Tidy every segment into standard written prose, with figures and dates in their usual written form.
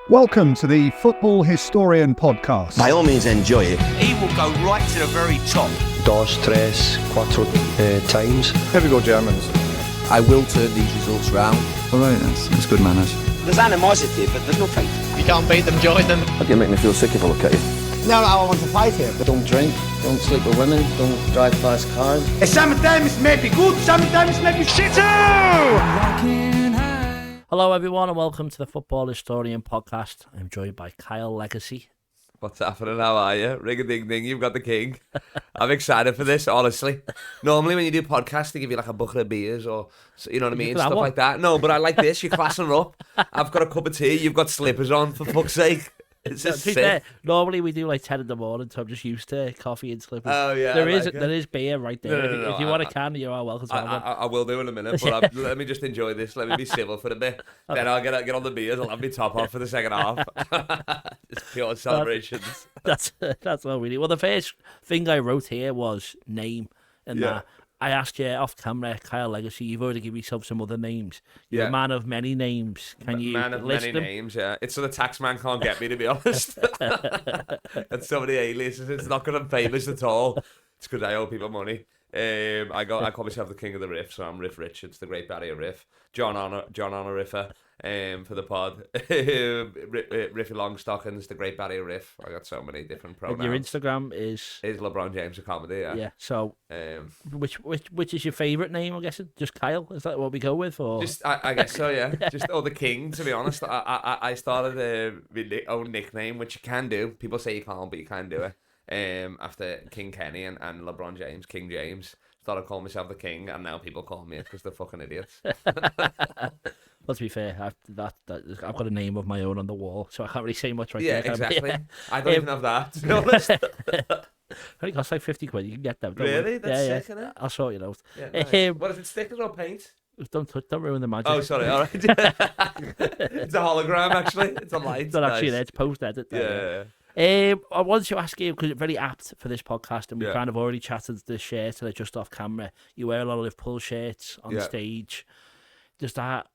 Welcome to the Football Historian Podcast. By all means, enjoy it. He will go right to the very top. Dos, tres, cuatro times. Here we go, Germans. I will turn these results round. All right, that's good manners. There's animosity, but there's no fight. You can't beat them, join them. You make me feel sick if I look at you. No, I want to fight here. Don't drink, don't sleep with women, don't drive fast cars. Sometimes it may be good, sometimes it may be shit. Hello everyone and welcome to the Football Historian Podcast. I'm joined by Kyle Legacy. What's happening? How are you? Ring-a-ding-ding, you've got the king. I'm excited for this, honestly. Normally when you do podcasts, they give you like a bucket of beers or, you know what I mean, stuff like that. No, but I like this. You're classing up. I've got a cup of tea. You've got slippers on, for fuck's sake. It's just sick. Normally we do like 10 in the morning, so I'm just used to coffee and slippers. Oh, yeah. There is beer right there. No, if you want a can, you are welcome to have one. I will do in a minute, but let me just enjoy this. Let me be civil for a bit. Okay. Then I'll get on the beers. I'll have my top off for the second half. It's pure celebrations. That's all we need. Well, the first thing I wrote here was name, and that. I asked you off camera, Kyle Legacy, you've already given yourself some other names. You're a man of many names. Can you man of list many them? names, yeah. It's so the tax man can't get me, to be honest. And so many aliases. It's not because I'm famous at all. It's because I owe people money. I call myself the king of the riff, so I'm Riff Richards, the Great Barrier Riff. John Honor Riffer. For the pod, Riffy Longstockings, the Great Barrier Riff. I got so many different pronouns. Your Instagram is LeBron James of comedy. Yeah. So, which is your favourite name? I'm guessing just Kyle. Is that what we go with, or just I guess so? Yeah. Just the king. To be honest, I started my own nickname, which you can do. People say you can't, but you can do it. After King Kenny and LeBron James, King James. Started calling myself the king, and now people call me it because they're fucking idiots. Well, to be fair, I've got a name of my own on the wall, so I can't really say much right there. Yeah, exactly. I don't even have that, to be honest. Only costs like 50 quid. You can get them. Really? That's sick, isn't it? I'll sort it out. Yeah, nice. What is it, stickers or paint? Don't ruin the magic. Oh, sorry. All right. It's a hologram, actually. It's a light. It's not actually there. It's post-edit. Yeah. I wanted to ask you, because it's very apt for this podcast, and we kind of already chatted the shirt and just off camera. You wear a lot of Liverpool shirts on stage. Does that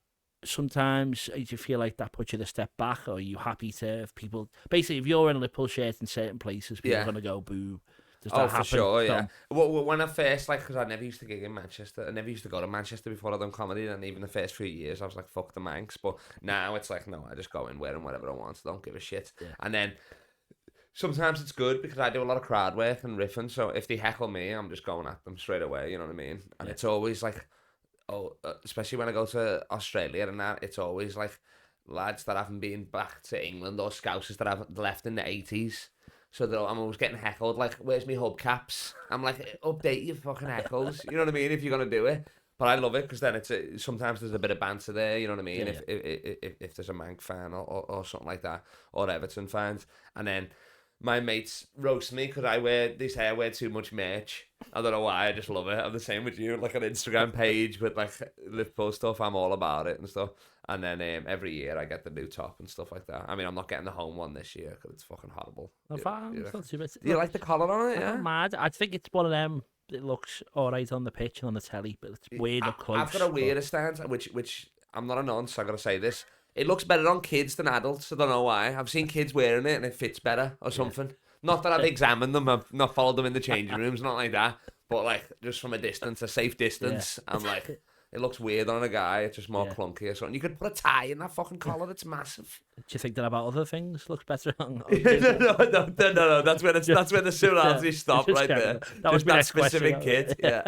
sometimes, do you feel like that puts you a step back, or are you happy to have people, basically if you're in a Liverpool shirt in certain places, people are going to go boo? Does that happen? For sure, yeah. Well, when I first, because I never used to gig in Manchester, I never used to go to Manchester before I'd done comedy, and even the first few years I was like, fuck the Manx, but now it's like, no, I just go in wearing whatever I want, so don't give a shit. And then sometimes it's good because I do a lot of crowd work and riffing, so if they heckle me, I'm just going at them straight away, you know what I mean? And it's always like, especially when I go to Australia and that, it's always like lads that haven't been back to England or Scousers that haven't left in the 80s. So I'm always getting heckled, like, where's me hubcaps? I'm like, update your fucking heckles, you know what I mean, if you're going to do it. But I love it because then sometimes there's a bit of banter there, you know what I mean, if there's a Manc fan or something like that, or Everton fans. And then my mates roast me because I wear too much merch. I don't know why, I just love it. I'm the same with you, like an Instagram page with like Liverpool stuff, I'm all about it and stuff. And then every year I get the new top and stuff like that. I mean, I'm not getting the home one this year because it's fucking horrible. It's not too bad. Do you like the collar on it? Yeah, I'm mad. I think it's one of them. It looks alright on the pitch and on the telly, but it's weird up close. I've got a weirder stance, which I'm not a nonce, so I gotta say this. It looks better on kids than adults. I don't know why. I've seen kids wearing it and it fits better or something. Not that I've examined them, I've not followed them in the changing rooms, not like that. But like just from a distance, a safe distance, I'm like, it looks weird on a guy. It's just more clunky or something. You could put a tie in that fucking collar. It's massive. Do you think that about other things looks better on? No. That's when the similarity stop right there. That was that specific kid. Yeah.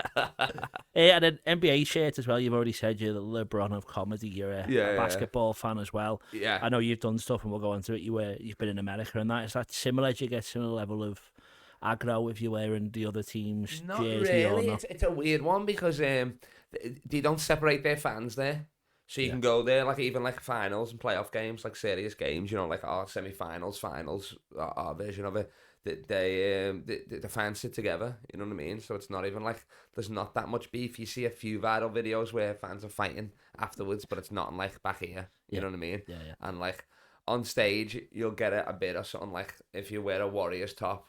And an NBA shirt as well. You've already said you're the LeBron of comedy. You're a basketball fan as well. Yeah. I know you've done stuff, and we'll go into it. You've been in America and that. Is that similar? Do you get similar level of aggro if you're wearing the other team's Not jersey? Really. Or not? It's a weird one because they don't separate their fans there. So you can go there, like even like finals and playoff games, like serious games, you know, like our semi-finals, finals, our version of it. The fans sit together, you know what I mean? So it's not even like there's not that much beef. You see a few viral videos where fans are fighting afterwards, but it's not like back here, you know what I mean? Yeah. And like on stage, you'll get it a bit or something like if you wear a Warriors top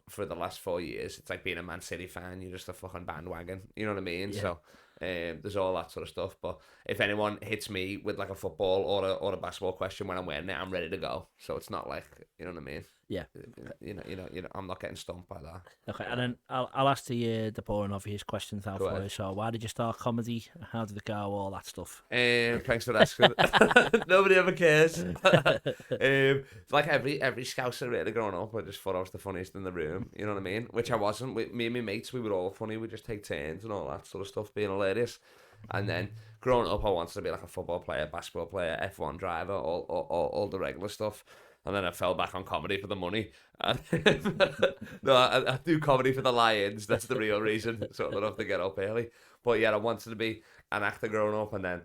for the last 4 years, it's like being a Man City fan. You're just a fucking bandwagon, you know what I mean? Yeah. So There's all that sort of stuff. But if anyone hits me with like a football or a basketball question when I'm wearing it, I'm ready to go. So it's not like, you know what I mean? Yeah. You know, I'm not getting stumped by that. Okay, and then I'll ask the boring obvious questions now for you. So why did you start comedy? How did it go? All that stuff. Thanks for asking. Nobody ever cares. It's like every Scouser really growing up, I just thought I was the funniest in the room. You know what I mean? Which I wasn't. Me and my mates, we were all funny. We just take turns and all that sort of stuff, being hilarious. And then growing up, I wanted to be like a football player, basketball player, F1 driver, all the regular stuff. And then I fell back on comedy for the money. No, I do comedy for the lions. That's the real reason. So I don't have to get up early. But yeah, I wanted to be an actor growing up, and then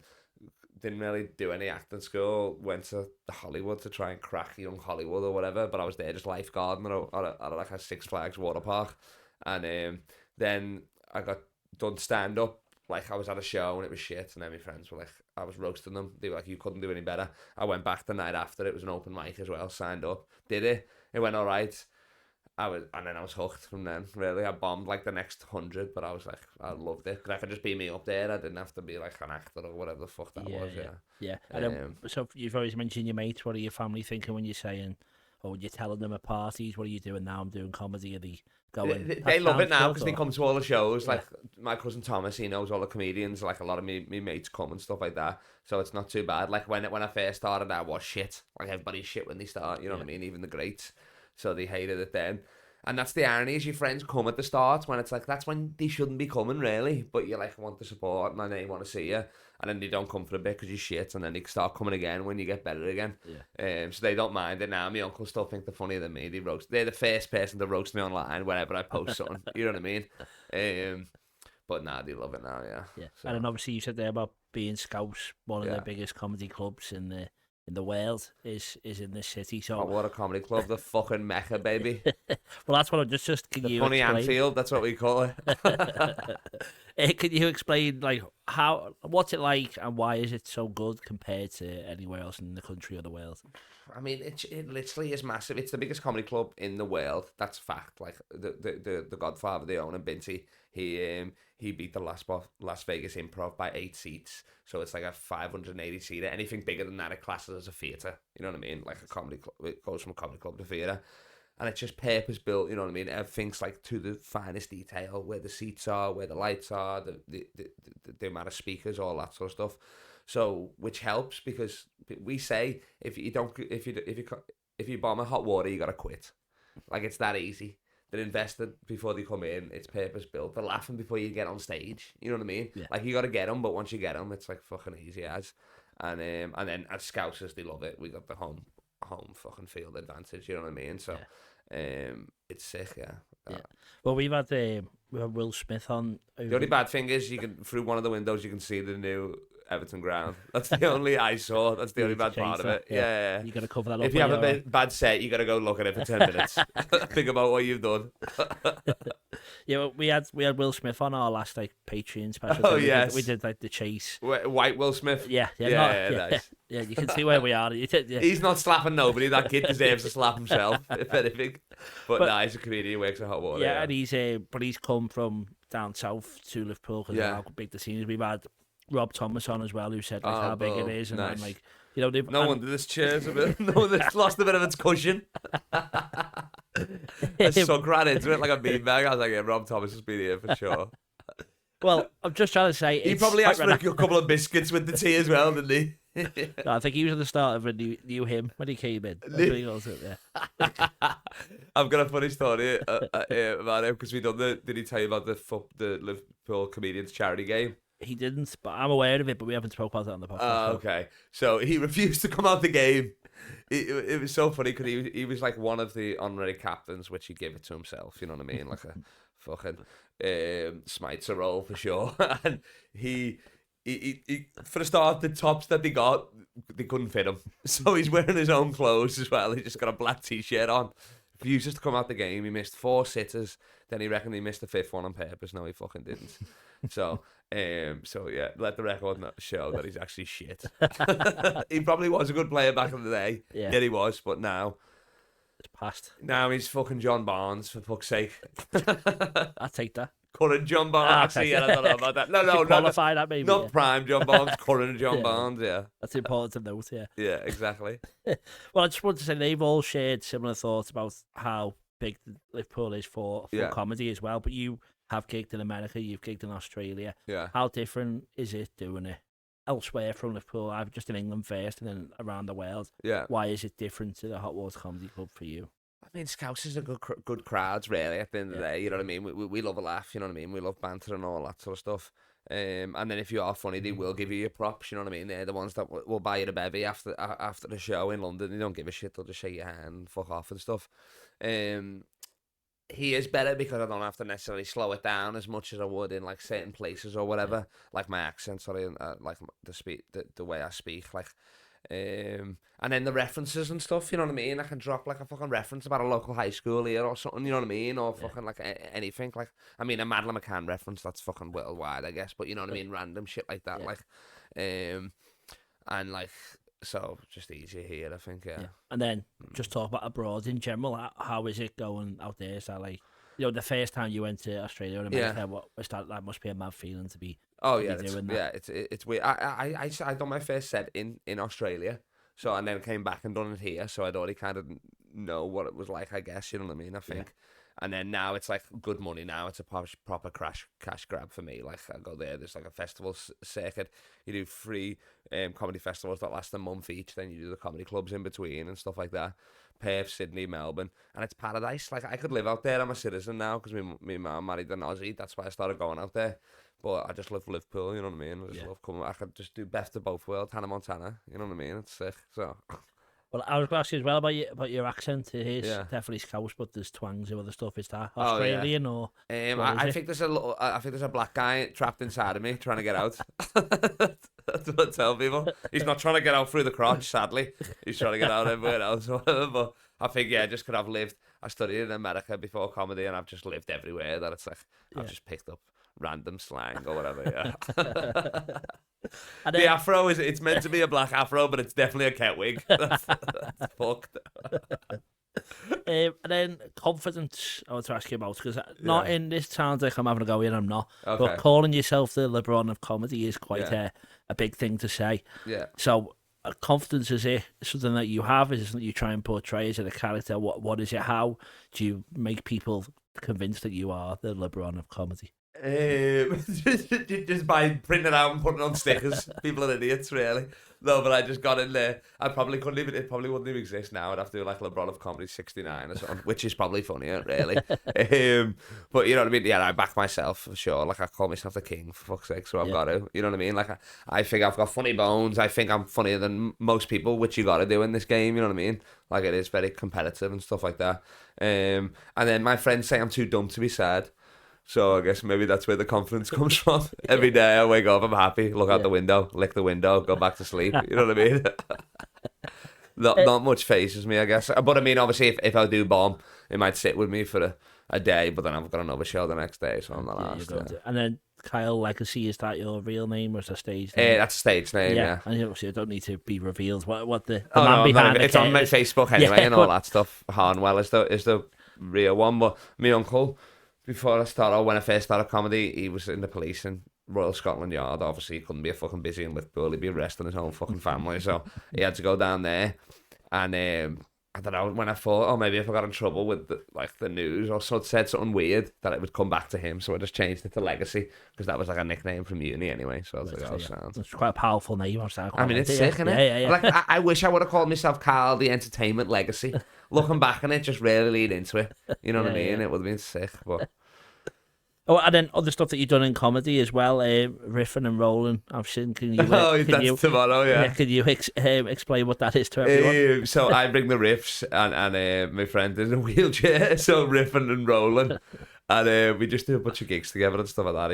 didn't really do any acting school. Went to Hollywood to try and crack Young Hollywood or whatever. But I was there just lifeguarding at like a Six Flags water park. And then I got done stand-up. Like, I was at a show and it was shit, and then my friends were like, I was roasting them. They were like, you couldn't do any better. I went back the night after. It was an open mic as well, signed up. Did it. It went all right. And then I was hooked from then, really. I bombed like the next 100, but I was like, I loved it. Because I could just be me up there. I didn't have to be like an actor or whatever the fuck that was, Yeah. And so you've always mentioned your mates. What are your family thinking when you're saying, or when you're telling them at parties, what are you doing now? I'm doing comedy. Are they going? They love it now because they come to all the shows. Like my cousin Thomas, he knows all the comedians. Like a lot of me mates come and stuff like that. So it's not too bad. Like when I first started, I was shit. Like everybody's shit when they start. You know what I mean? Even the greats. So they hated it then. And that's the irony, is your friends come at the start when it's like, that's when they shouldn't be coming, really. But you like want the support and they want to see you. And then they don't come for a bit because you're shit. And then they start coming again when you get better again. Yeah. So they don't mind it now. My uncle still think they're funnier than me. They're the first person to roast me online whenever I post something. You know what I mean? But nah, they love it now, yeah. So. And then obviously you said there about being Scouts, one of the biggest comedy clubs in the world is in this city. So what a comedy club, the fucking Mecca, baby. Well, that's what I'm just can the you funny explain? Anfield, that's what we call it. Can you explain like what's it like and why is it so good compared to anywhere else in the country or the world? I mean, it literally is massive. It's the biggest comedy club in the world. That's fact. Like the Godfather, the owner, Binty, he beat the Las Vegas Improv by 8 seats. So it's like a 580 seater. Anything bigger than that, it classes as a theatre. You know what I mean? Like a comedy club, it goes from a comedy club to theatre. And it's just purpose built, you know what I mean? Everything's like to the finest detail, where the seats are, where the lights are, the amount of speakers, all that sort of stuff. So, which helps because we say if you bomb a hot water, you gotta quit. Like it's that easy. They're invested before they come in. It's purpose built. They're laughing before you get on stage. You know what I mean? Yeah. Like you gotta get them, but once you get them, it's like fucking easy as. And then as Scousers, they love it. We got the home fucking field advantage. You know what I mean? So, it's sick. Yeah. Well, we had Will Smith on. The only bad thing is you can through one of the windows you can see the new Everton ground. That's the only I saw. That's the only bad part of it. Yeah. You got to cover that up. If you have a bad set, you got to go look at it for 10 minutes. Think about what you've done. Well, we had Will Smith on our last Patreon special. Oh yes, we did the chase. White Will Smith. Yeah. Nice. Yeah, you can see where we are. He's not slapping nobody. That kid deserves to slap himself, if anything. But nah, he's a comedian. He works at Hot Water. Yeah, and he's come from down south to Liverpool because how big the scene is. We've had Rob Thomas on as well, who said how big it is, and nice. like they've no wonder this chair's a bit. No wonder it's lost a bit of its cushion. I sunk right into it like a beanbag. I was like, Rob Thomas has been here for sure. Well, I'm just trying to say he probably asked for a couple of biscuits with the tea as well, didn't he? No, I think he was at the start of a new him when he came in. I've got a funny story about him because we done did he tell you about the Liverpool comedians charity game? He didn't, but I'm aware of it, but we haven't spoke about it on the podcast. Oh, okay. So he refused to come out the game. It was so funny because he was like one of the honorary captains, which he gave it to himself, you know what I mean? Like a fucking Smitzer role for sure. And he for the start, the tops that they got, they couldn't fit him. So he's wearing his own clothes as well. He just got a black t-shirt on. Refuses to come out the game. He missed 4 sitters. Then he reckoned he missed the 5th one on purpose. No, he fucking didn't. So yeah, let the record show that he's actually shit. He probably was a good player back in the day. Yeah, he was, but now it's past. Now he's fucking John Barnes, for fuck's sake. I'll take that. Current John Barnes. Actually, yeah, I don't know about that. No, qualify that maybe. Not yeah. prime John Barnes, current John Barnes, yeah. That's important to note, yeah. Yeah, exactly. Well, I just want to say they've all shared similar thoughts about how big Liverpool is for comedy as well. But you have gigged in America, you've gigged in Australia. Yeah. How different is it doing it elsewhere from Liverpool? I've just in England first and then around the world. Yeah. Why is it different to the Hot Water Comedy Club for you? I mean, Scousers are good crowds, really, at the end of the day, you know what I mean? We love a laugh, you know what I mean? We love banter and all that sort of stuff. And then if you are funny, they will give you your props, you know what I mean? They're the ones that will buy you a bevy after the show in London. They don't give a shit, they'll just shake your hand and fuck off and stuff. He is better because I don't have to necessarily slow it down as much as I would in like certain places or whatever, like my accent, sorry, like the way I speak, like. And then the references and stuff, you know what I mean? I can drop like a fucking reference about a local high school here or something, you know what I mean? Or fucking like anything. Like, I mean, a Madeleine McCann reference, that's fucking worldwide, I guess, but you know what I mean? Random shit like that, like, and like, so just easier here, I think, yeah. And then just talk about abroad in general. How is it going out there? Is that like, you know, the first time you went to Australia or America, what was that must be a mad feeling to be. Oh yeah, it's weird. I done my first set in Australia, so and then came back and done it here, so I'd already kind of know what it was like, I guess, you know what I mean? I think, and then now it's like good money. Now it's a proper cash grab for me. Like I go there, there's like a festival circuit. You do free comedy festivals that last a month each. Then you do the comedy clubs in between and stuff like that. Perth, Sydney, Melbourne, and it's paradise. Like I could live out there. I'm a citizen now because me mum married an Aussie. That's why I started going out there. But I just love Liverpool, you know what I mean? I just love coming. I could just do best of both worlds, Hannah Montana, you know what I mean? It's sick. So. Well, I was going to ask you as well about your accent. It is definitely Scouse, but there's twangs of other stuff. Is that Australian or? I think there's a black guy trapped inside of me trying to get out. That's what I tell people. He's not trying to get out through the crotch, sadly. He's trying to get out everywhere else or whatever. But I think, just because I've lived, I studied in America before comedy and I've just lived everywhere that it's like, I've just picked up random slang or whatever, And the afro it's meant to be a black afro, but it's definitely a cat wig. That's fucked. And then confidence, I want to ask you about, because not in this sounds like I'm having a go in, I'm not. Okay. But calling yourself the LeBron of comedy is quite a big thing to say. Yeah. So confidence, is it something that you have? Is it something you try and portray? Is it a character? What is it? How do you make people convinced that you are the LeBron of comedy? Just by printing it out and putting it on stickers. People are idiots, really. No, but I just got in there. I probably couldn't even. It probably wouldn't even exist now. I'd have to do like LeBron of Comedy 69 or something, which is probably funnier, really. But you know what I mean? Yeah, I back myself for sure. Like I call myself the king, for fuck's sake. So I've got to. You know what I mean? Like I think I've got funny bones. I think I'm funnier than most people, which you got to do in this game. You know what I mean? Like it is very competitive and stuff like that. And then my friends say I'm too dumb to be sad. So I guess maybe that's where the confidence comes from. Every day I wake up, I'm happy, look out the window, lick the window, go back to sleep. You know what I mean? Not much phases me, I guess. But I mean, obviously, if I do bomb, it might sit with me for a day, but then I've got another show the next day, so I'm not asked. And then Kyle Legacy, is that your real name or is it a stage name? That's a stage name, yeah. And obviously, it don't need to be revealed. What the man no, behind it's on my Facebook anyway, and all that stuff. Harnwell is the real one, but my uncle, when I first started comedy, he was in the police in Royal Scotland Yard. Obviously, he couldn't be a fucking busy in Liverpool. He'd be arresting his own fucking family. So he had to go down there. And I don't know, when I thought, maybe if I got in trouble with the news or said something weird, that it would come back to him. So I just changed it to Legacy, because that was like a nickname from uni anyway. So I was like, sounds. It's quite a powerful name. I mean, it's sick, isn't it? Yeah. Like, I wish I would have called myself Carl the Entertainment Legacy. Looking back on it, just really lead into it. You know what I mean? It would have been sick, but... Oh, and then other stuff that you've done in comedy as well, riffing and rolling. I've seen. Can you? Tomorrow, yeah. Can you explain what that is to everyone? So I bring the riffs, and my friend is in a wheelchair, so riffing and rolling, and we just do a bunch of gigs together and stuff like that.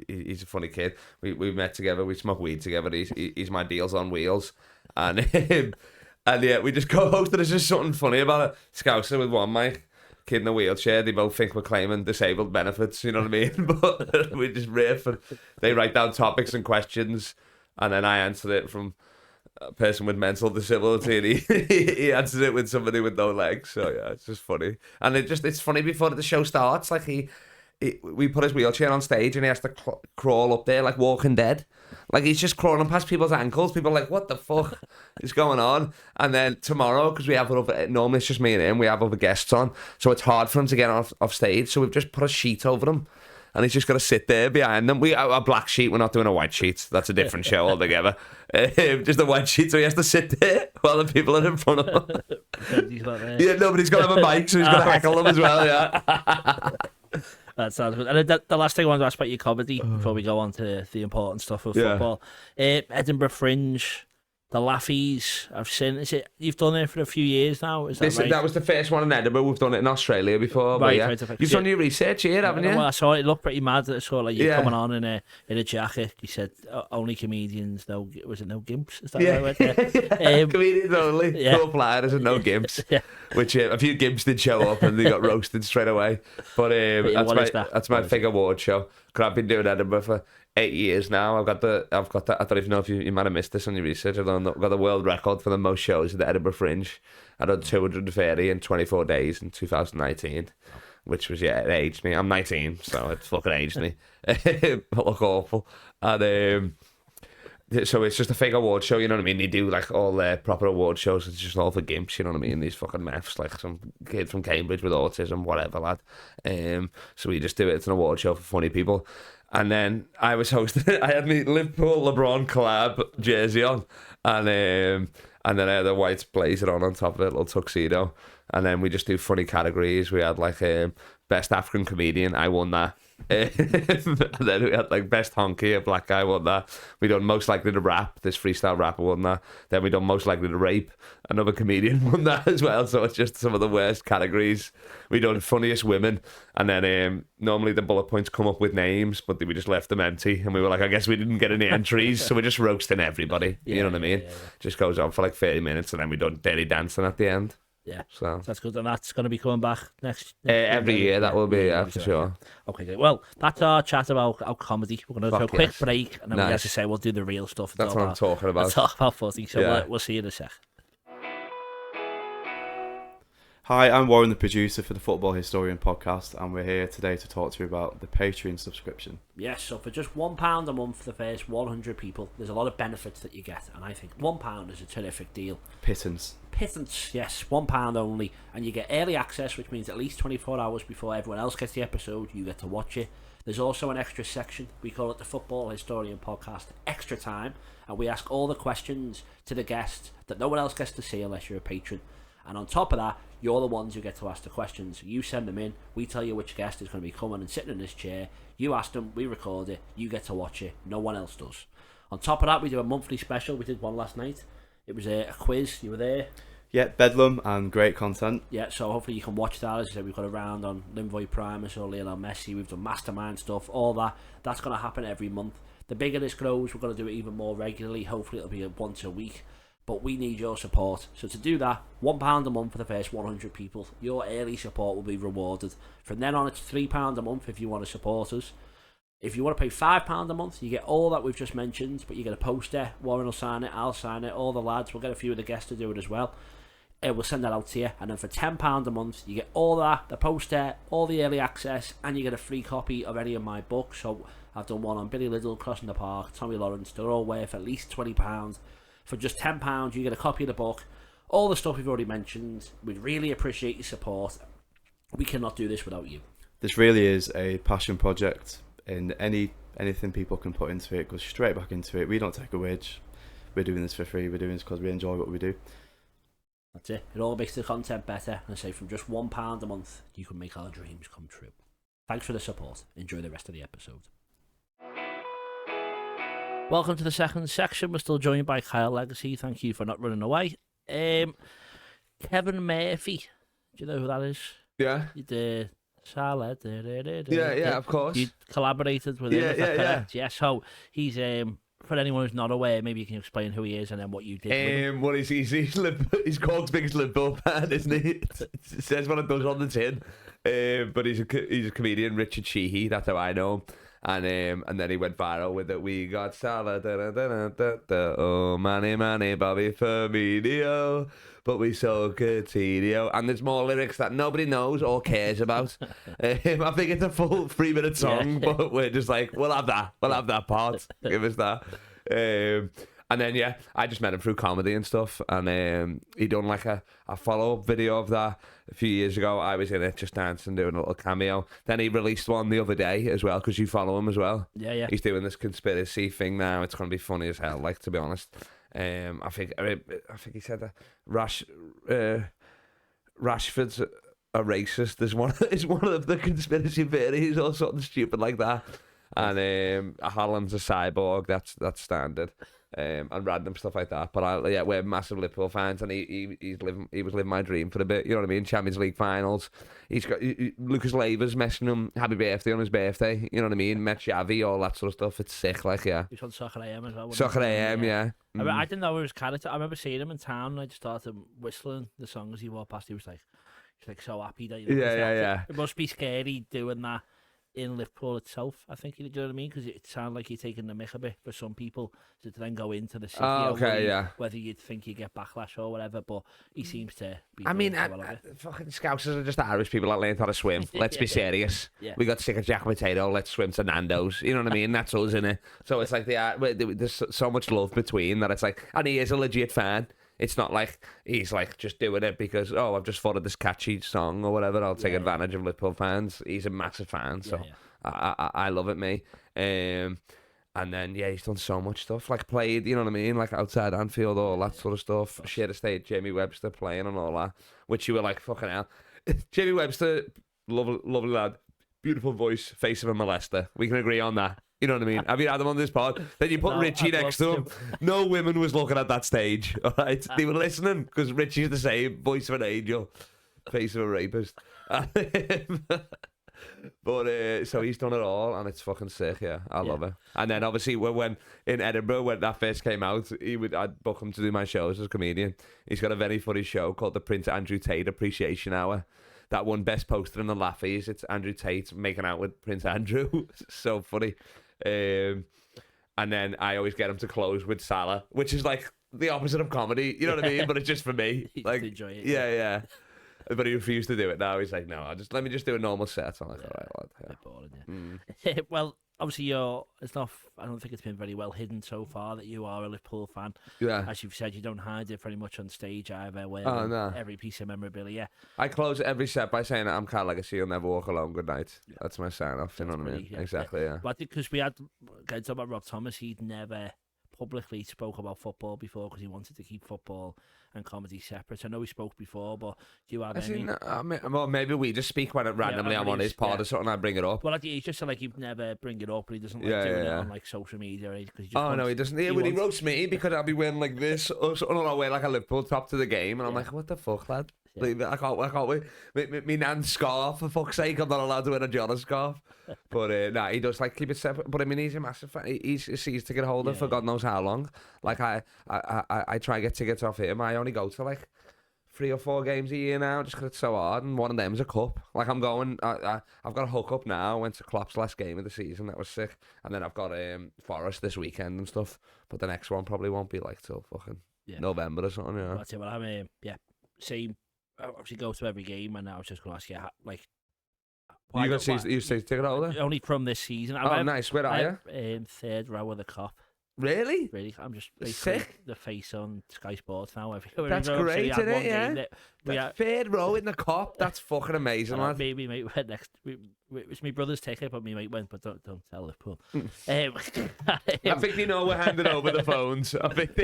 He's a funny kid. We met together. We smoke weed together. He's my deals on wheels, and we just co-hosted. There's just something funny about it. Scouser with one mic. Kid in a wheelchair, they both think we're claiming disabled benefits, you know what I mean? But we just riff and they write down topics and questions, and then I answer it from a person with mental disability, and he answers it with somebody with no legs. So yeah, it's just funny. And it's funny before the show starts. Like we put his wheelchair on stage and he has to crawl up there like Walking Dead. Like, he's just crawling past people's ankles. People are like, what the fuck is going on? And then tomorrow, because we have normally it's just me and him, we have other guests on, so it's hard for him to get off stage, so we've just put a sheet over him. And he's just got to sit there behind them. A black sheet. We're not doing a white sheet. That's a different show altogether. Just a white sheet, so he has to sit there while the people are in front of him. Yeah, no, but he's got to have a mic, so he's got to heckle them as well, yeah. That sounds good. And the last thing I wanted to ask about your comedy before we go on to the important stuff of football. Edinburgh Fringe, the Laughies, I've seen. Is it you've done it for a few years now? Is that right? That was the first one in Edinburgh. We've done it in Australia before. Right, yeah. You've done your research here, haven't you? Well, I saw it looked pretty mad. I saw like you coming on in a jacket. You said only comedians, no gimps? Is that right? Yeah. Comedians only. Cool flyers and no gimps. Which a few gimps did show up and they got roasted straight away. But that's my fig award show. Because I've been doing Edinburgh for 8 years now. I've got the. I don't even know if you might have missed this on your research. I've got the world record for the most shows at the Edinburgh Fringe. I done 230 in 24 days in 2019, which was it aged me. I'm 19, so it fucking aged me. It look awful. And so it's just a fake award show, you know what I mean? They do like all their proper award shows. It's just all for gimps, you know what I mean? These fucking meths, like some kid from Cambridge with autism, whatever, lad. So we just do it. It's an award show for funny people. And then I was hosting it. I had my Liverpool LeBron collab jersey on, and then I had a white blazer on top of it, a little tuxedo. And then we just do funny categories. We had like best African comedian. I won that. And then we had like best honky, a black guy won that. We done most likely to rap, this freestyle rapper won that. Then we done most likely to rape, another comedian won that as well. So it's just some of the worst categories. We done funniest women, and then normally the bullet points come up with names, but we just left them empty, and we were like, I guess we didn't get any entries, so we're just roasting everybody. You know what I mean? Yeah. Just goes on for like 30 minutes, and then we done dirty dancing at the end. Yeah, so that's good, and that's going to be coming back next every year. That will be for sure. Okay, good. Well, that's our chat about our comedy. We're going to do a quick break, and then we, as I say, we'll do the real stuff. That's what I'm talking about. Let's talk about footy. So we'll see you in a sec. Hi, I'm Warren, the producer for the Football Historian podcast, and we're here today to talk to you about the Patreon subscription. Yes, so for just £1 a month for the first 100 people, there's a lot of benefits that you get, and I think £1 is a terrific deal. Pittance, yes, £1 only, and you get early access, which means at least 24 hours before everyone else gets the episode, you get to watch it. There's also an extra section, we call it the Football Historian Podcast Extra Time, and we ask all the questions to the guests that no one else gets to see unless you're a patron. And on top of that, you're the ones who get to ask the questions. You send them in, we tell you which guest is going to be coming and sitting in this chair. You ask them, we record it, you get to watch it, no one else does. On top of that, we do a monthly special. We did one last night. It was a quiz, you were there. Yeah, bedlam and great content. Yeah, so hopefully you can watch that. As I said, we've got a round on Limvoy Primus or Lionel Messi. We've done mastermind stuff, all that. That's going to happen every month. The bigger this grows, we're going to do it even more regularly. Hopefully it'll be once a week. But we need your support. So to do that, £1 a month for the first 100 people. Your early support will be rewarded. From then on, it's £3 a month if you want to support us. If you want to pay £5 a month, you get all that we've just mentioned, but you get a poster. Warren will sign it, I'll sign it, all the lads. We'll get a few of the guests to do it as well. We'll send that out to you. And then for £10 a month, you get all that, the poster, all the early access, and you get a free copy of any of my books. So I've done one on Billy Liddell, Crossing the Park, Tommy Lawrence. They're all worth at least £20. For just £10, you get a copy of the book, all the stuff we've already mentioned. We'd really appreciate your support. We cannot do this without you. This really is a passion project, and anything people can put into it goes straight back into it. We don't take a wage. We're doing this for free. We're doing this because we enjoy what we do. That's it. It all makes the content better. And I say from just £1 a month, you can make our dreams come true. Thanks for the support. Enjoy the rest of the episode. Welcome to the second section. We're still joined by Kyle Legacy. Thank you for not running away. Kevin Murphy. Do you know who that is? Yeah. You did Salad. Yeah, of course. You collaborated with him. Yeah. Yeah, so he's, for anyone who's not aware, maybe you can explain who he is and then what you did with him. Well, he's Cork's biggest Liverpool fan, isn't he? It says what it does on the tin. But he's a comedian, Richard Sheehy. That's how I know him. And then he went viral with it. We got Salah, oh money, Bobby Firmino, but we sold Coutinho. And there's more lyrics that nobody knows or cares about. I think it's a full 3-minute song, but we're just like, we'll have that part. Give us that. And then, yeah, I just met him through comedy and stuff. And he done like a follow-up video of that a few years ago. I was in it just dancing, doing a little cameo. Then he released one the other day as well, because you follow him as well. Yeah. He's doing this conspiracy thing now. It's going to be funny as hell, like, to be honest. I think he said that Rashford's a racist. Is one of the conspiracy theories or something stupid like that. And Haaland's a cyborg. That's standard. And random stuff like that. But we're massive Liverpool fans, and he was living my dream for a bit. You know what I mean? Champions League finals. He's got Lucas Leiva's messaging him happy birthday on his birthday. You know what I mean? Met Xavi, all that sort of stuff. It's sick, like, yeah. He's on Soccer AM as well. Soccer AM, yeah. I didn't know it was character. I remember seeing him in town, and I just started whistling the songs he walked past. He's like so happy that yeah. It must be scary doing that in Liverpool itself, I think, you know what I mean? Because it sounds like you're taking the mick a bit for some people to then go into the city. Whether you'd think you get backlash or whatever, but he seems to be. I mean, fucking Scousers are just Irish people that learned how to swim. Let's be serious. Yeah. We got sick of Jack Potato. Let's swim to Nando's. You know what I mean? That's us, innit? So it's like there's so much love between that. It's like, and he is a legit fan. It's not like he's like just doing it because, I've just thought of this catchy song or whatever. I'll take advantage of Liverpool fans. He's a massive fan, so I love it, me. And then, he's done so much stuff. Like played, you know what I mean? Like outside Anfield, all that sort of stuff. Shared a state, Jamie Webster playing and all that. Which you were like, fucking hell. Jamie Webster, lovely lad. Beautiful voice, face of a molester. We can agree on that. You know what I mean? Have you had them on this pod? Then you put Richie next to him. No women was looking at that stage, all right? They were listening because Richie's the same. Voice of an angel, face of a rapist. But so he's done it all, and it's fucking sick, yeah. I love it. And then obviously when in Edinburgh, when that first came out, I'd book him to do my shows as a comedian. He's got a very funny show called the Prince Andrew Tate Appreciation Hour. That one best poster in the laughies. It's Andrew Tate making out with Prince Andrew. So funny. And then I always get him to close with Salah, which is like the opposite of comedy. You know what I mean? But it's just for me. Like, enjoy it. Yeah. But he refused to do it now. He's like, no, let me just do a normal set. I'm like, all right, lad. Yeah. Boring, well, obviously I don't think it's been very well hidden so far that you are a Liverpool fan. Yeah. As you've said, you don't hide it very much on stage either, wearing every piece of memorabilia. I close every set by saying I'm Cat Legacy, you'll never walk alone, good night. Yeah. That's my sign off, you know what I mean? Exactly, yeah. But I think because we had, talking about Rob Thomas, he'd never publicly spoke about football before because he wanted to keep football and comedy separate. I know we spoke before, but do you have any? Well, maybe we just speak when randomly I'm on his pod or something, I bring it up. Well, he's just like he'd never bring it up, but he doesn't like doing it on like social media. Because no, he doesn't. He roasts me because I'll be wearing like this or something, or I'll wear like a Liverpool top to the game, and I'm like, what the fuck, lad? Yeah. I can't wait. Me nan's scarf, for fuck's sake, I'm not allowed to wear a Jonas scarf. But he does like keep it separate. But I mean, he's a massive fan. He's seized to get hold of for God knows how long. Like I try to get tickets off him. I only go to like 3 or 4 games a year now just because it's so hard, and one of them's a cup. Like I'm going, I've got a hook up now. I went to Klopp's last game of the season, that was sick, and then I've got Forest this weekend and stuff. But the next one probably won't be like till fucking November or something. Yeah. That's it. Well, I'm same. I obviously go to every game, and I was just going to ask you, like, you got you say ticket holder? Only from this season. Nice. Where are you? Third row of the Kop. Really? I'm just sick. The face on Sky Sports now. That's great, isn't it? Yeah. Third row in the Kop. That's fucking amazing, lad. Maybe mate went next. It's my brother's ticket, but me mate went. But don't tell Liverpool. I think you know we're handing over the phones. I think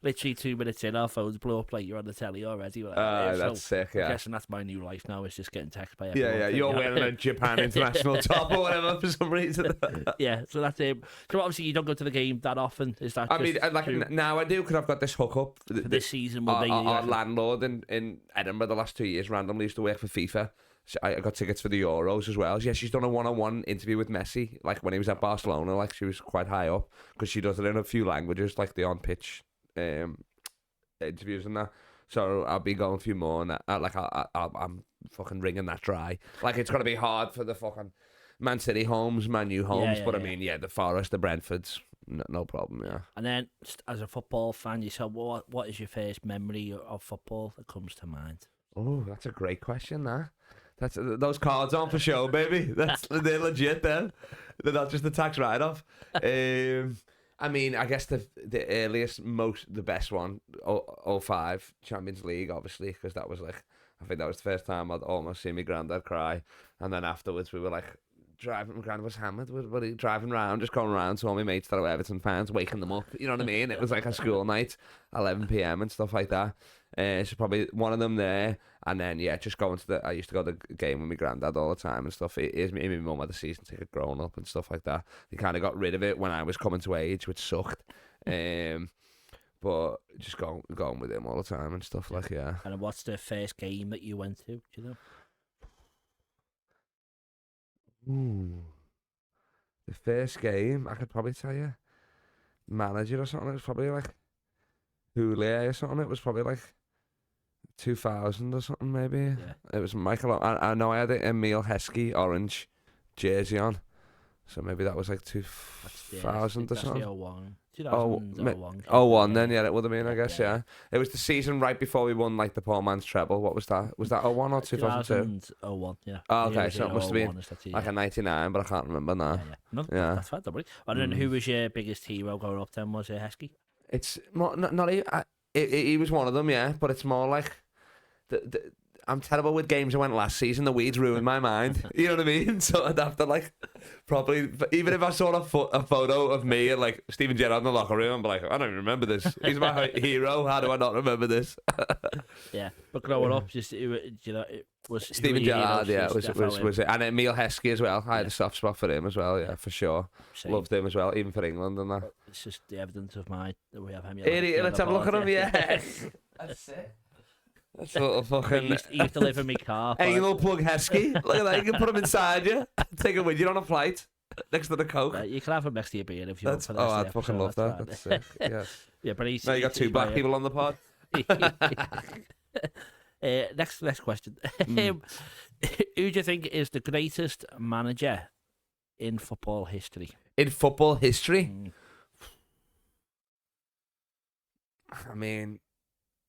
literally 2 minutes in, our phones blow up like you're on the telly already. That's sick. Yeah. I'm guessing that's my new life now. Is just getting text by everyone. Yeah. You're wearing a Japan international top or whatever for some reason. Yeah. So that's it. So obviously you don't go to the game that often. Is that? Now I do because I've got this hookup. This season, our landlord in Edinburgh the last 2 years randomly used to work for FIFA. So I got tickets for the Euros as well. Yeah, she's done a one-on-one interview with Messi, like when he was at Barcelona. Like she was quite high up because she does it in a few languages, like the on-pitch interviews and that. So I'll be going a few more, and I'm fucking wringing that dry. Like it's gonna be hard for the fucking Man City homes, Man U homes, Yeah, but I yeah. mean, yeah, the Forest, the Brentfords, no problem, yeah. And then, as a football fan yourself, what is your first memory of football that comes to mind? Oh, that's a great question, that. That's those cards on for show, baby. They're legit, then. They're not just the tax write-off. I mean, I guess the earliest, the best one, 05 Champions League, obviously, because that was like, I think that was the first time I'd almost seen my granddad cry. And then afterwards, we were like driving. My granddad was hammered. What driving around, just going around to all my mates that were Everton fans, waking them up. You know what I mean? It was like a school night, 11 p.m. and stuff like that. So probably one of them there. And then, yeah, just going to I used to go to the game with my granddad all the time and stuff. Me and my mum had the season ticket growing up and stuff like that. They kind of got rid of it when I was coming to age, which sucked. But just going with him all the time and stuff, like, yeah. And what's the first game that you went to? Do you know? The first game, I could probably tell you, Manager or something. It was probably like Hoolier or something. It was probably like 2000 or something, maybe. Yeah. It was Michael. I know I had an Emil Heskey orange jersey on, so maybe that was like 2000 or something. That's the 01. 2001. 01 then, yeah, it would have been, I guess, yeah. It was the season right before we won, like, the poor man's treble. What was that? Was that 01 or 2002? 2001, yeah. Oh, okay, so it must have been like a 99, but I can't remember now. Yeah. No, Yeah. that's fine, don't worry. And then who was your biggest hero growing up then? Was it Heskey? It's more, not even, he was one of them, yeah, but it's more like, I'm terrible with games I went last season. The weeds ruined my mind. You know what I mean? So I'd have to, like, probably, even if I saw a photo of me and, like, Steven Gerrard in the locker room, I'd be like, I don't even remember this. He's my hero. How do I not remember this? Yeah, but growing up, just it was Steven Gerrard, yeah, was it, and Emil Heskey as well. I had a soft spot for him as well, yeah, for sure. Same. Loved him as well, even for England and that. It's just the evidence of that we have him. Let's have a look at him. Yes, that's it. That sort of fucking. He used to live in my car. Anal plug Heskey. Look at that. You can put him inside you. Take it with you on a flight next to the Coke. You can have him next to your beer if you want. I'd fucking love that. That's sick. Yeah. Yeah, but he's. Now you got two black people on the pod. Next question. Who do you think is the greatest manager in football history? In football history? I mean,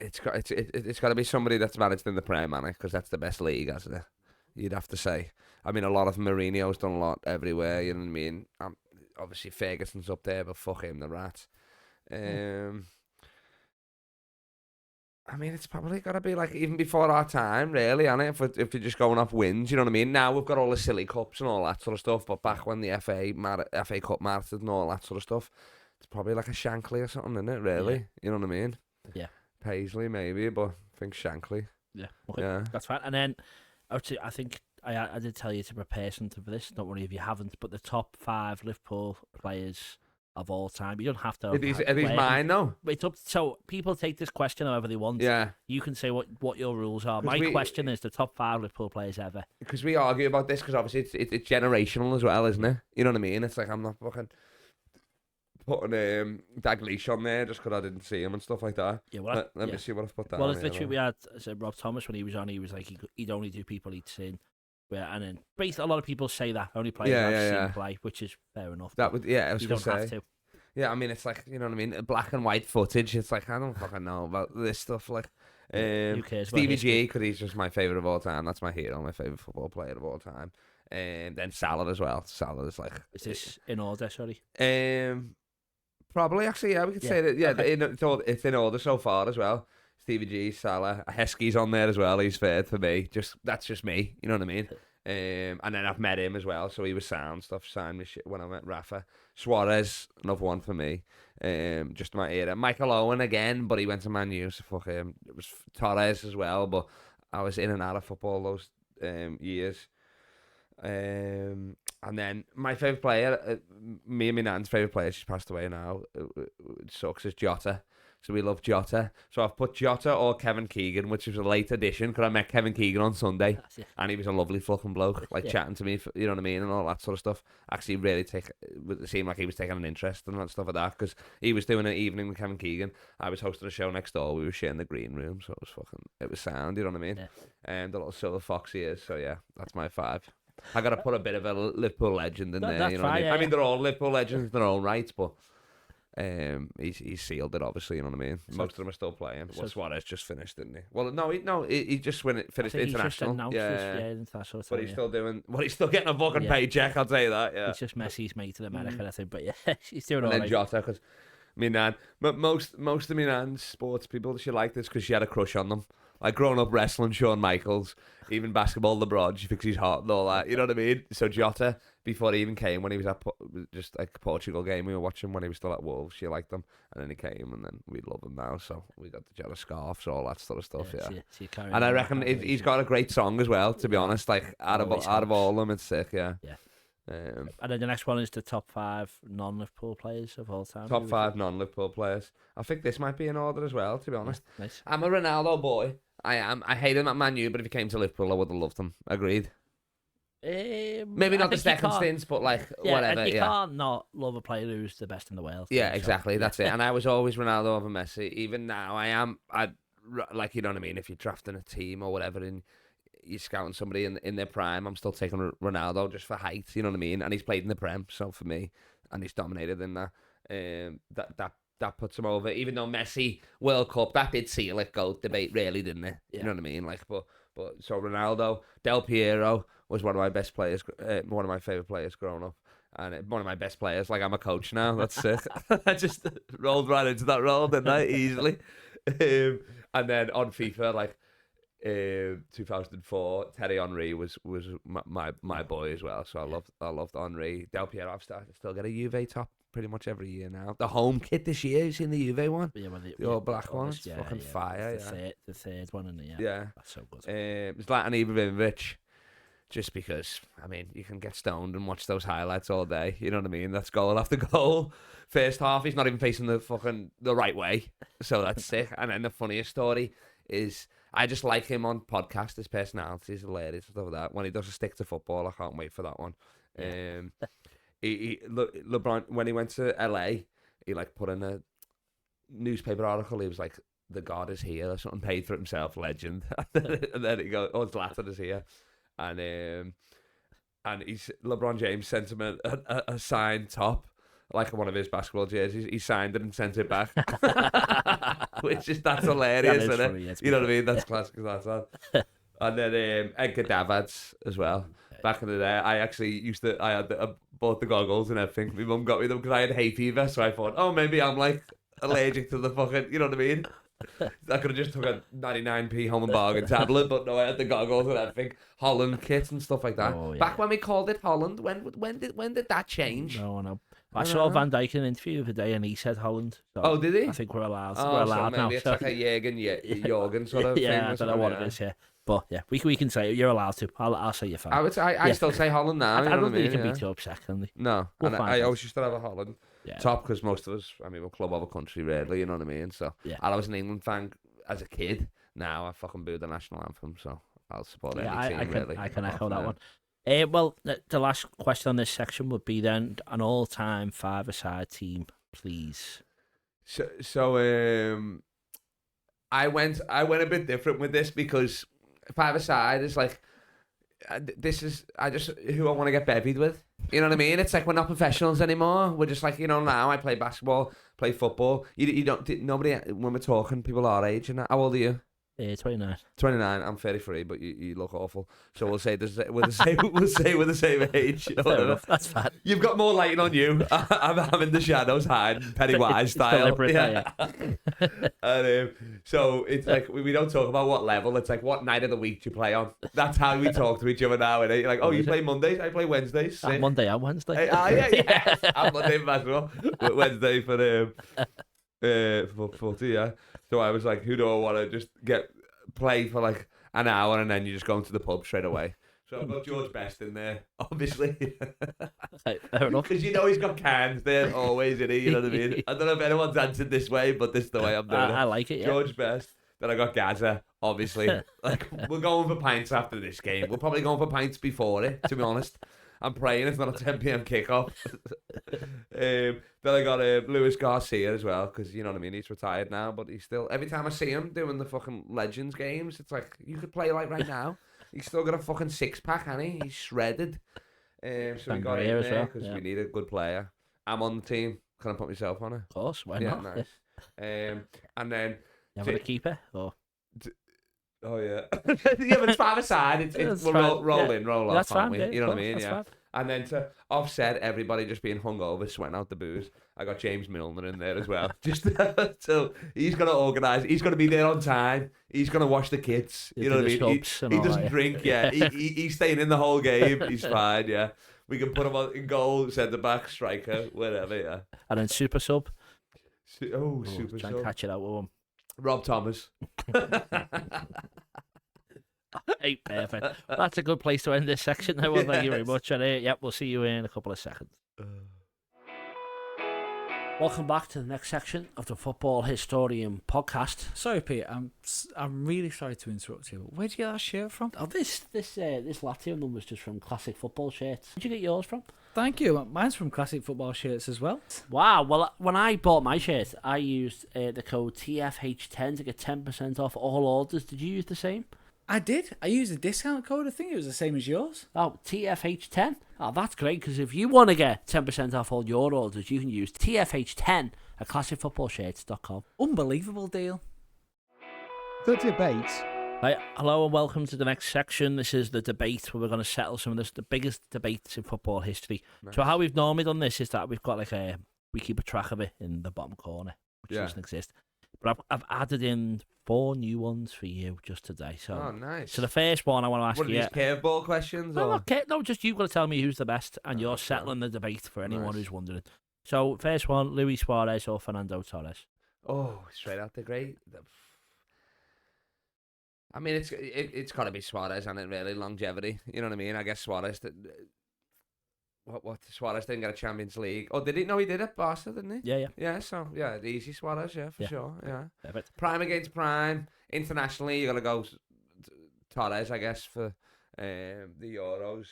it's got to be somebody that's managed in the Premier League, because that's the best league, hasn't it? You'd have to say. I mean, a lot of Mourinho's done a lot everywhere. You know what I mean? Obviously Ferguson's up there, but fuck him, the rat. I mean, it's probably got to be like even before our time, really, isn't it? If you're just going off wins, you know what I mean? Now we've got all the silly cups and all that sort of stuff, but back when the FA Cup mattered and all that sort of stuff, it's probably like a Shankly or something, isn't it, really? Yeah. You know what I mean? Yeah. Paisley, maybe, but I think Shankly. Yeah, okay. Yeah. That's fine. And then, I think I did tell you to prepare something for this. Don't worry if you haven't, but the top 5 Liverpool players of all time. You don't have to. Are these mine, though? It's up. So people take this question however they want. Yeah. You can say what your rules are. My question is the top 5 Liverpool players ever. Because we argue about this, because obviously it's generational as well, isn't it? You know what I mean? It's like I'm not fucking putting Dalglish on there just because I didn't see him and stuff like that. Yeah, well, let me see what I've put down. Well, it's literally we had Rob Thomas when he was on. He was like he'd only do people he'd seen. And then basically a lot of people say that only players I've seen play, which is fair enough. That would I was you gonna don't say. have to. Yeah, I mean it's like, you know what I mean, black and white footage. It's like I don't fucking know about this stuff. Like who cares? Stevie G, because he's just my favourite of all time. That's my hero, my favourite football player of all time. And then Salah as well. Salah is like. Is this in order? Sorry. Probably actually, yeah, we could say that. Yeah, okay. It's in order so far as well. Stevie G, Salah, Heskey's on there as well. He's third for me. That's just me. You know what I mean? And then I've met him as well, so he was signed me shit when I met Rafa. Suarez, another one for me. Just my era. Michael Owen again, but he went to Man U, so fuck him. It was Torres as well, but I was in and out of football those years. And then my favourite player, me and my nan's favourite player, she's passed away now, it sucks, is Jota. So we love Jota. So I've put Jota or Kevin Keegan, which was a late addition, because I met Kevin Keegan on Sunday, and he was a lovely fucking bloke, like chatting to me, you know what I mean, and all that sort of stuff. Actually, really seemed like he was taking an interest and stuff like that, because he was doing an evening with Kevin Keegan. I was hosting a show next door. We were sharing the green room, so it was sound, you know what I mean? Yeah. And the little silver fox he is. So yeah, that's my 5. I got to put a bit of a Liverpool legend in there. That's You know what I mean? fine, I mean, they're all Liverpool legends in their own right, but he's sealed it, obviously. You know what I mean? Most of them are still playing. Well, Suarez just finished, didn't he? Well, he just finished international. International. But he's still doing. Well, he's still getting a fucking paycheck. I'll tell you that. Yeah. It's just Messi's mate in America, I think. But yeah, he's doing all and right. then Jota, because my nan, but most of my nan's sports people, she liked this because she had a crush on them. Like growing up wrestling, Shawn Michaels, even basketball, LeBron, she thinks he's hot and all that. You know what I mean? So Jota, before he even came, when he was at just like a Portugal game we were watching when he was still at Wolves, she liked him, and then he came, and then we love him now. So we got the Jota scarves, all that sort of stuff. Yeah. And I reckon he's got a great song as well. To be honest, like out of all of them, it's sick. Yeah. Yeah. And then the next one is the top 5 non-Liverpool players of all time. Top 5 non-Liverpool players. I think this might be in order as well, to be honest. Yeah, nice. I'm a Ronaldo boy. I am. I hate him at Man U, but if he came to Liverpool, I would have loved him. Agreed. Maybe not the second stints, but like whatever. You can't not love a player who's the best in the world. Yeah, exactly. That's it. And I was always Ronaldo over Messi. Even now, I am. Like, you know what I mean? If you're drafting a team or whatever and you're scouting somebody in their prime, I'm still taking Ronaldo just for height, you know what I mean? And he's played in the Prem, so for me, and he's dominated in that. That puts him over. Even though Messi World Cup, that did seal it GOAT debate, really, didn't it? Yeah. You know what I mean? Like, but so Ronaldo, Del Piero was one of my best players, one of my favorite players growing up, and one of my best players. Like, I'm a coach now. That's sick. I just rolled right into that role, didn't I? Easily. And then on FIFA, like 2004, Thierry Henry was my boy as well. So I loved Henry. Del Piero, I've still get a Juve top pretty much every year now. The home kit this year, you seen the Juve one? Yeah, the all black one. It's fucking fire. The third one in there. Yeah. That's so good. Zlatan Ibrahimovic. Just because, I mean, you can get stoned and watch those highlights all day. You know what I mean? That's goal after goal. First half, he's not even facing the right way. So that's sick. And then the funniest story is, I just like him on podcast. His personality is hilarious. Stuff like that. When he does a stick to football, I can't wait for that one. LeBron, when he went to LA, he like put in a newspaper article. He was like, "The God is here," or something. Paid for it himself, legend. And then he goes, "Oh, Zlatan is here," and LeBron James sent him a signed top, like one of his basketball jerseys. He signed it and sent it back, that's hilarious, isn't it? Yeah, you know what I mean? That's classic. And then Edgar Davids as well. Back in the day, I actually I bought the goggles and everything. My mum got me them because I had hay fever, so I thought, oh, maybe I'm like allergic to the fucking, you know what I mean? I could have just took a 99p home and bargain tablet, but no, I had the goggles and everything. Holland kits and stuff like that. Oh, yeah. Back when we called it Holland, when did that change? No. I saw Van Dijk in an interview the other day and he said Holland. So did he? I think we're allowed. We're allowed so now. Maybe it's like a Jorgen sort of thing. Yeah, I don't know what it is, yeah. But yeah, we can say it. You're allowed to. I'll say you're fine. I still say Holland now. I don't think you can beat you up secondly. No, and I always used to have a Holland top because most of us, I mean, we're club over country, really. You know what I mean? So I was an England fan as a kid. Now I fucking boo the national anthem, so I'll support any team. Really. I can echo that one. Well, the last question on this section would be then an all-time five-a-side team, please. So I went a bit different with this because five-a-side is like I just who I want to get bevied with. You know what I mean? It's like we're not professionals anymore. We're just like, you know, now I play basketball, play football. You don't nobody when we're talking people our age and that. How old are you? 29. 29. I'm 33, but you look awful. So we'll say we're the same age. Fair enough. That's fine. You've got more lighting on you. I'm in the shadows, hiding Pennywise style. Yeah. And so it's like we don't talk about what level. It's like what night of the week do you play on. That's how we talk to each other now. And you're like, oh, you play Mondays? I play Wednesdays. I'm Monday and Wednesday. Yeah. I'm Monday for basketball. Wednesday for footy. Yeah. So I was like, who do I want to just play for like an hour and then you just go into the pub straight away? So I've got George Best in there, obviously. Fair enough. Because you know he's got cans there always, isn't he? You know what I mean? I don't know if anyone's answered this way, but this is the way I'm doing it. I like it, yeah. George Best. Then I got Gaza, obviously. Like, we're going for pints after this game. We're probably going for pints before it, to be honest. I'm praying it's not a 10 p.m. kickoff. Then I got Luis Garcia as well, because, you know what I mean, he's retired now, but he's still, every time I see him doing the fucking Legends games, it's like, you could play like right now. He's still got a fucking six-pack, hasn't he? He's shredded. So we got him there because we need a good player. I'm on the team. Can I put myself on it? Of course, why Yeah, not? nice. And then... You having a keeper? Or? Oh, yeah. Yeah, but it's 5 aside. We'll roll in, roll off, aren't we? You know what I mean? Yeah. And then to offset everybody just being hungover, sweating out the booze, I got James Milner in there as well. Just so he's going to organise. He's going to be there on time. He's going to watch the kids. You know what I mean? He doesn't drink. Yeah, he's staying in the whole game. He's fine. Yeah, we can put him on in goal, centre back, striker, whatever. Yeah. And then super sub. Super try sub. and catch it out with him. Rob Thomas. Hey, perfect. That's a good place to end this section. Now, well, thank you very much. And yep, we'll see you in a couple of seconds. Welcome back to the next section of the Football Historian Podcast. Sorry, Pete. I'm really sorry to interrupt you. But where'd you get that shirt from? Oh, this Latium number's just from Classic Football Shirts. Where'd you get yours from? Thank you. Mine's from Classic Football Shirts as well. Wow. Well, when I bought my shirt, I used the code TFH10 to get 10% off all orders. Did you use the same? I did. I used a discount code. I think it was the same as yours. Oh, TFH10. Oh, that's great, because if you want to get 10% off all your orders, you can use TFH10 at classicfootballshirts.com. Unbelievable deal. The debate. Right, hello and welcome to the next section. This is the debate where we're going to settle some of the biggest debates in football history. Nice. So how we've normally done this is that we've got we keep a track of it in the bottom corner, which doesn't exist. But I've added in 4 new ones for you just today. So, nice. So the first one I want to ask you... What are these curveball questions? No, just you've got to tell me who's the best, and you're settling the debate for anyone who's wondering. So, first one, Luis Suarez or Fernando Torres? Oh, straight out the great. I mean, it's got to be Suarez, and it really longevity. You know what I mean? I guess Suarez. What Suarez didn't get a Champions League. Oh, did he? No, he did at Barca, didn't he? Yeah. Yeah, so, the easy Suarez, for sure, yeah. Perfect. Prime against prime. Internationally, you got to go Torres, I guess, for the Euros.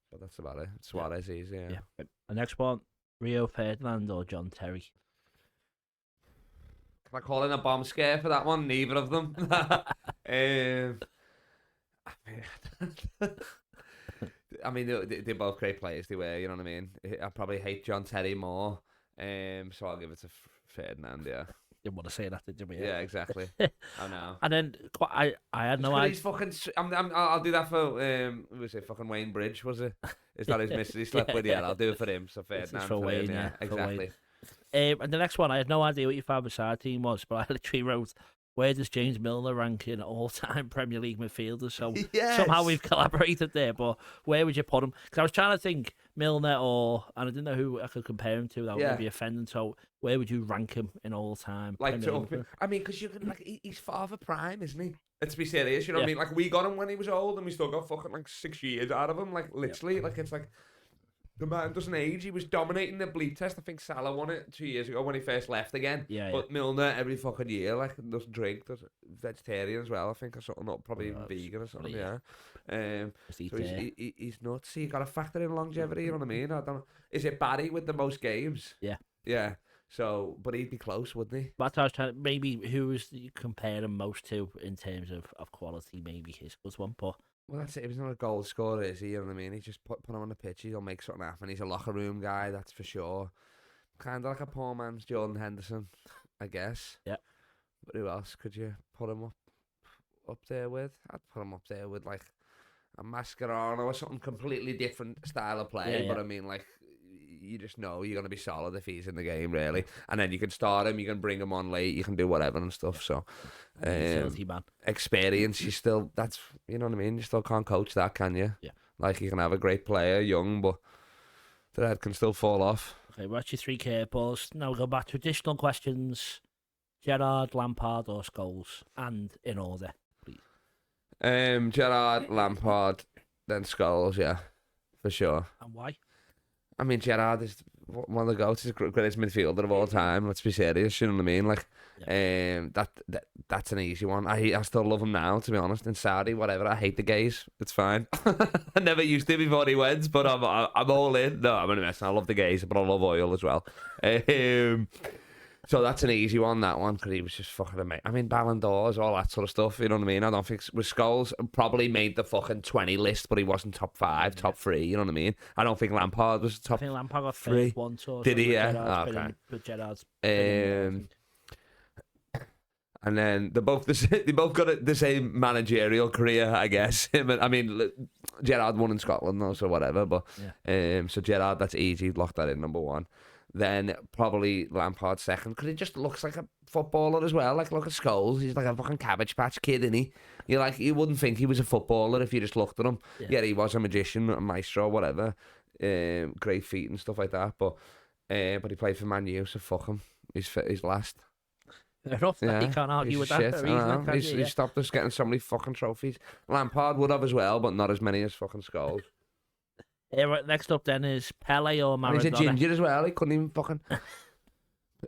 But that's about it. Suarez easy, yeah. The next one, Rio Ferdinand or John Terry? Can I call in a bomb scare for that one? Neither of them. I mean, they're both great players. They were, you know what I mean. I probably hate John Terry more, so I'll give it to Ferdinand. Yeah. Didn't want to say that, did you? Yeah, exactly. I know. And then I had no idea. He's fucking. I'll do that for who was it? Fucking Wayne Bridge, was it? Is that his missus he slept with? Yeah, I'll do it for him. So Ferdinand for Wayne, him, exactly. And the next one, I had no idea what your 5-a-side team was, but I literally wrote, where does James Milner rank in all-time Premier League midfielders? So somehow we've collaborated there, but where would you put him? Because I was trying to think Milner and I didn't know who I could compare him to that would be offending. So where would you rank him in all-time? I mean, because you can he's father prime, isn't he? Let's be serious, you know what I mean? Like we got him when he was old, and we still got fucking 6 years out of him. Like literally, it's like. The man doesn't age. He was dominating the bleep test. I think Salah won it 2 years ago when he first left again. But Milner every fucking year, doesn't drink, does vegetarian as well. I think or something, not probably even vegan or something. So he's nuts. So you got to factor in longevity. You know what I mean? I don't know. Is it Barry with the most games? Yeah. So, but he'd be close, wouldn't he? But I was trying. Maybe who was you compare him most to in terms of quality? Maybe his was one, but. Well, that's it. He's not a goal scorer, is he? You know what I mean? He just put him on the pitch. He'll make something happen. He's a locker room guy, that's for sure. Kind of like a poor man's Jordan Henderson, I guess. Yeah. But who else could you put him up there with? I'd put him up there with like a Mascherano or something completely different style of play. But I mean, you just know you're going to be solid if he's in the game, really. And then you can start him, you can bring him on late, you can do whatever and stuff. So, experience, that's, you know what I mean? You still can't coach that, can you? Yeah. Like, you can have a great player, young, but the head can still fall off. Okay, we're at your 3 curveballs. Now we go back to additional questions. Gerrard, Lampard or Scholes? And in order, please. Gerrard, Lampard, then Scholes, yeah, for sure. And why? I mean, Gerrard is one of the GOATs, greatest midfielder of all time. Let's be serious, you know what I mean? That's an easy one. I still love him now, to be honest. In Saudi, whatever. I hate the gays. It's fine. I never used to before he went, but I'm all in. No, I'm in a mess. I love the gays, but I love oil as well. So that's an easy one, that one, because he was just fucking amazing. I mean, Ballon d'Ors, all that sort of stuff, you know what I mean? I don't think... With Scholes, probably made the fucking 20 list, but he wasn't top 5, top 3, you know what I mean? I don't think Lampard was top 3. I think Lampard got 3 once or Did he, yeah? Gerrard's Okay. But Gerrard's and then they both got the same managerial career, I guess. Gerrard won in Scotland though, so whatever. But so Gerrard, that's easy. Lock that in, number 1. Then probably Lampard second, because he just looks like a footballer as well. Like, look at Scholes, he's like a fucking Cabbage Patch Kid, isn't he? You wouldn't think he was a footballer if you just looked at him. Yeah, he was a magician, a maestro, whatever. Great feet and stuff like that. But he played for Man U, so fuck him. He's last. Enough that you can't argue with that. He stopped us getting so many fucking trophies. Lampard would have as well, but not as many as fucking Scholes. Right, next up then is Pele or Maradona. And he's a ginger as well. He couldn't even fucking...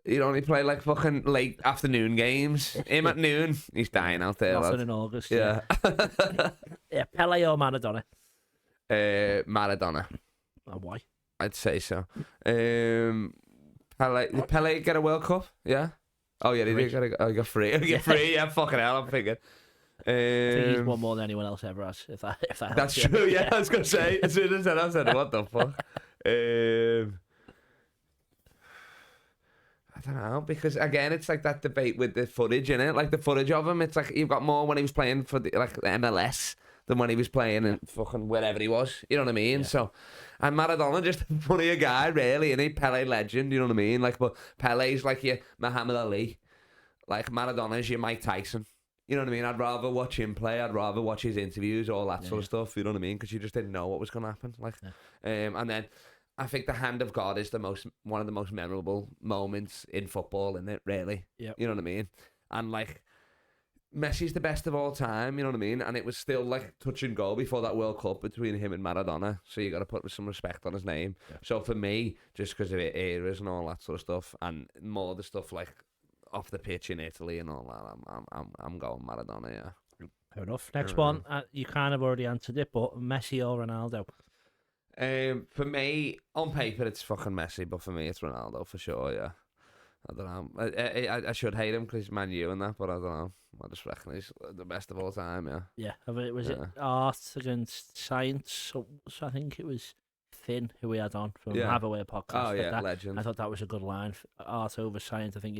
He'd only play like fucking late afternoon games. Him at noon. He's dying out there. Nothing in August. Yeah. Yeah, Pele or Maradona. Maradona. Oh, why? I'd say so. Pele. Did Pele get a World Cup? Yeah. Oh yeah, he got 3. He got 3. Yeah, fucking hell, I'm thinking. I think he's won more than anyone else ever has. If that that's true. Yeah, I was gonna say. As soon as I said, what the fuck? I don't know, because again, it's like that debate with the footage, innit? Like the footage of him, it's like you've got more when he was playing for the MLS than when he was playing in fucking wherever he was. You know what I mean? Yeah. So, and Maradona just a funnier guy, really, and he Pele legend. You know what I mean? Like, but Pele's like your Muhammad Ali, like Maradona's your Mike Tyson. You know what I mean? I'd rather watch him play. I'd rather watch his interviews, all that sort of stuff. You know what I mean? Because you just didn't know what was going to happen. Like, and then I think the hand of God is one of the most memorable moments in football, isn't it? Really? Yeah. You know what I mean? And like, Messi's the best of all time. You know what I mean? And it was still like touch and go before that World Cup between him and Maradona. So you got to put some respect on his name. Yeah. So for me, just because of it eras and all that sort of stuff, and more the stuff like off the pitch in Italy and all that, I'm going Maradona. Yeah. Fair enough. Next one, you kind of already answered it, but Messi or Ronaldo? For me, on paper, it's fucking Messi, but for me, it's Ronaldo for sure. Yeah, I don't know. I should hate him because he's Man U and that, but I don't know. I just reckon he's the best of all time. Yeah. Yeah. Was it art against science? So I think it was Finn who we had on from Hathaway podcast. Oh yeah, legend. I thought that was a good line. Art over science. I think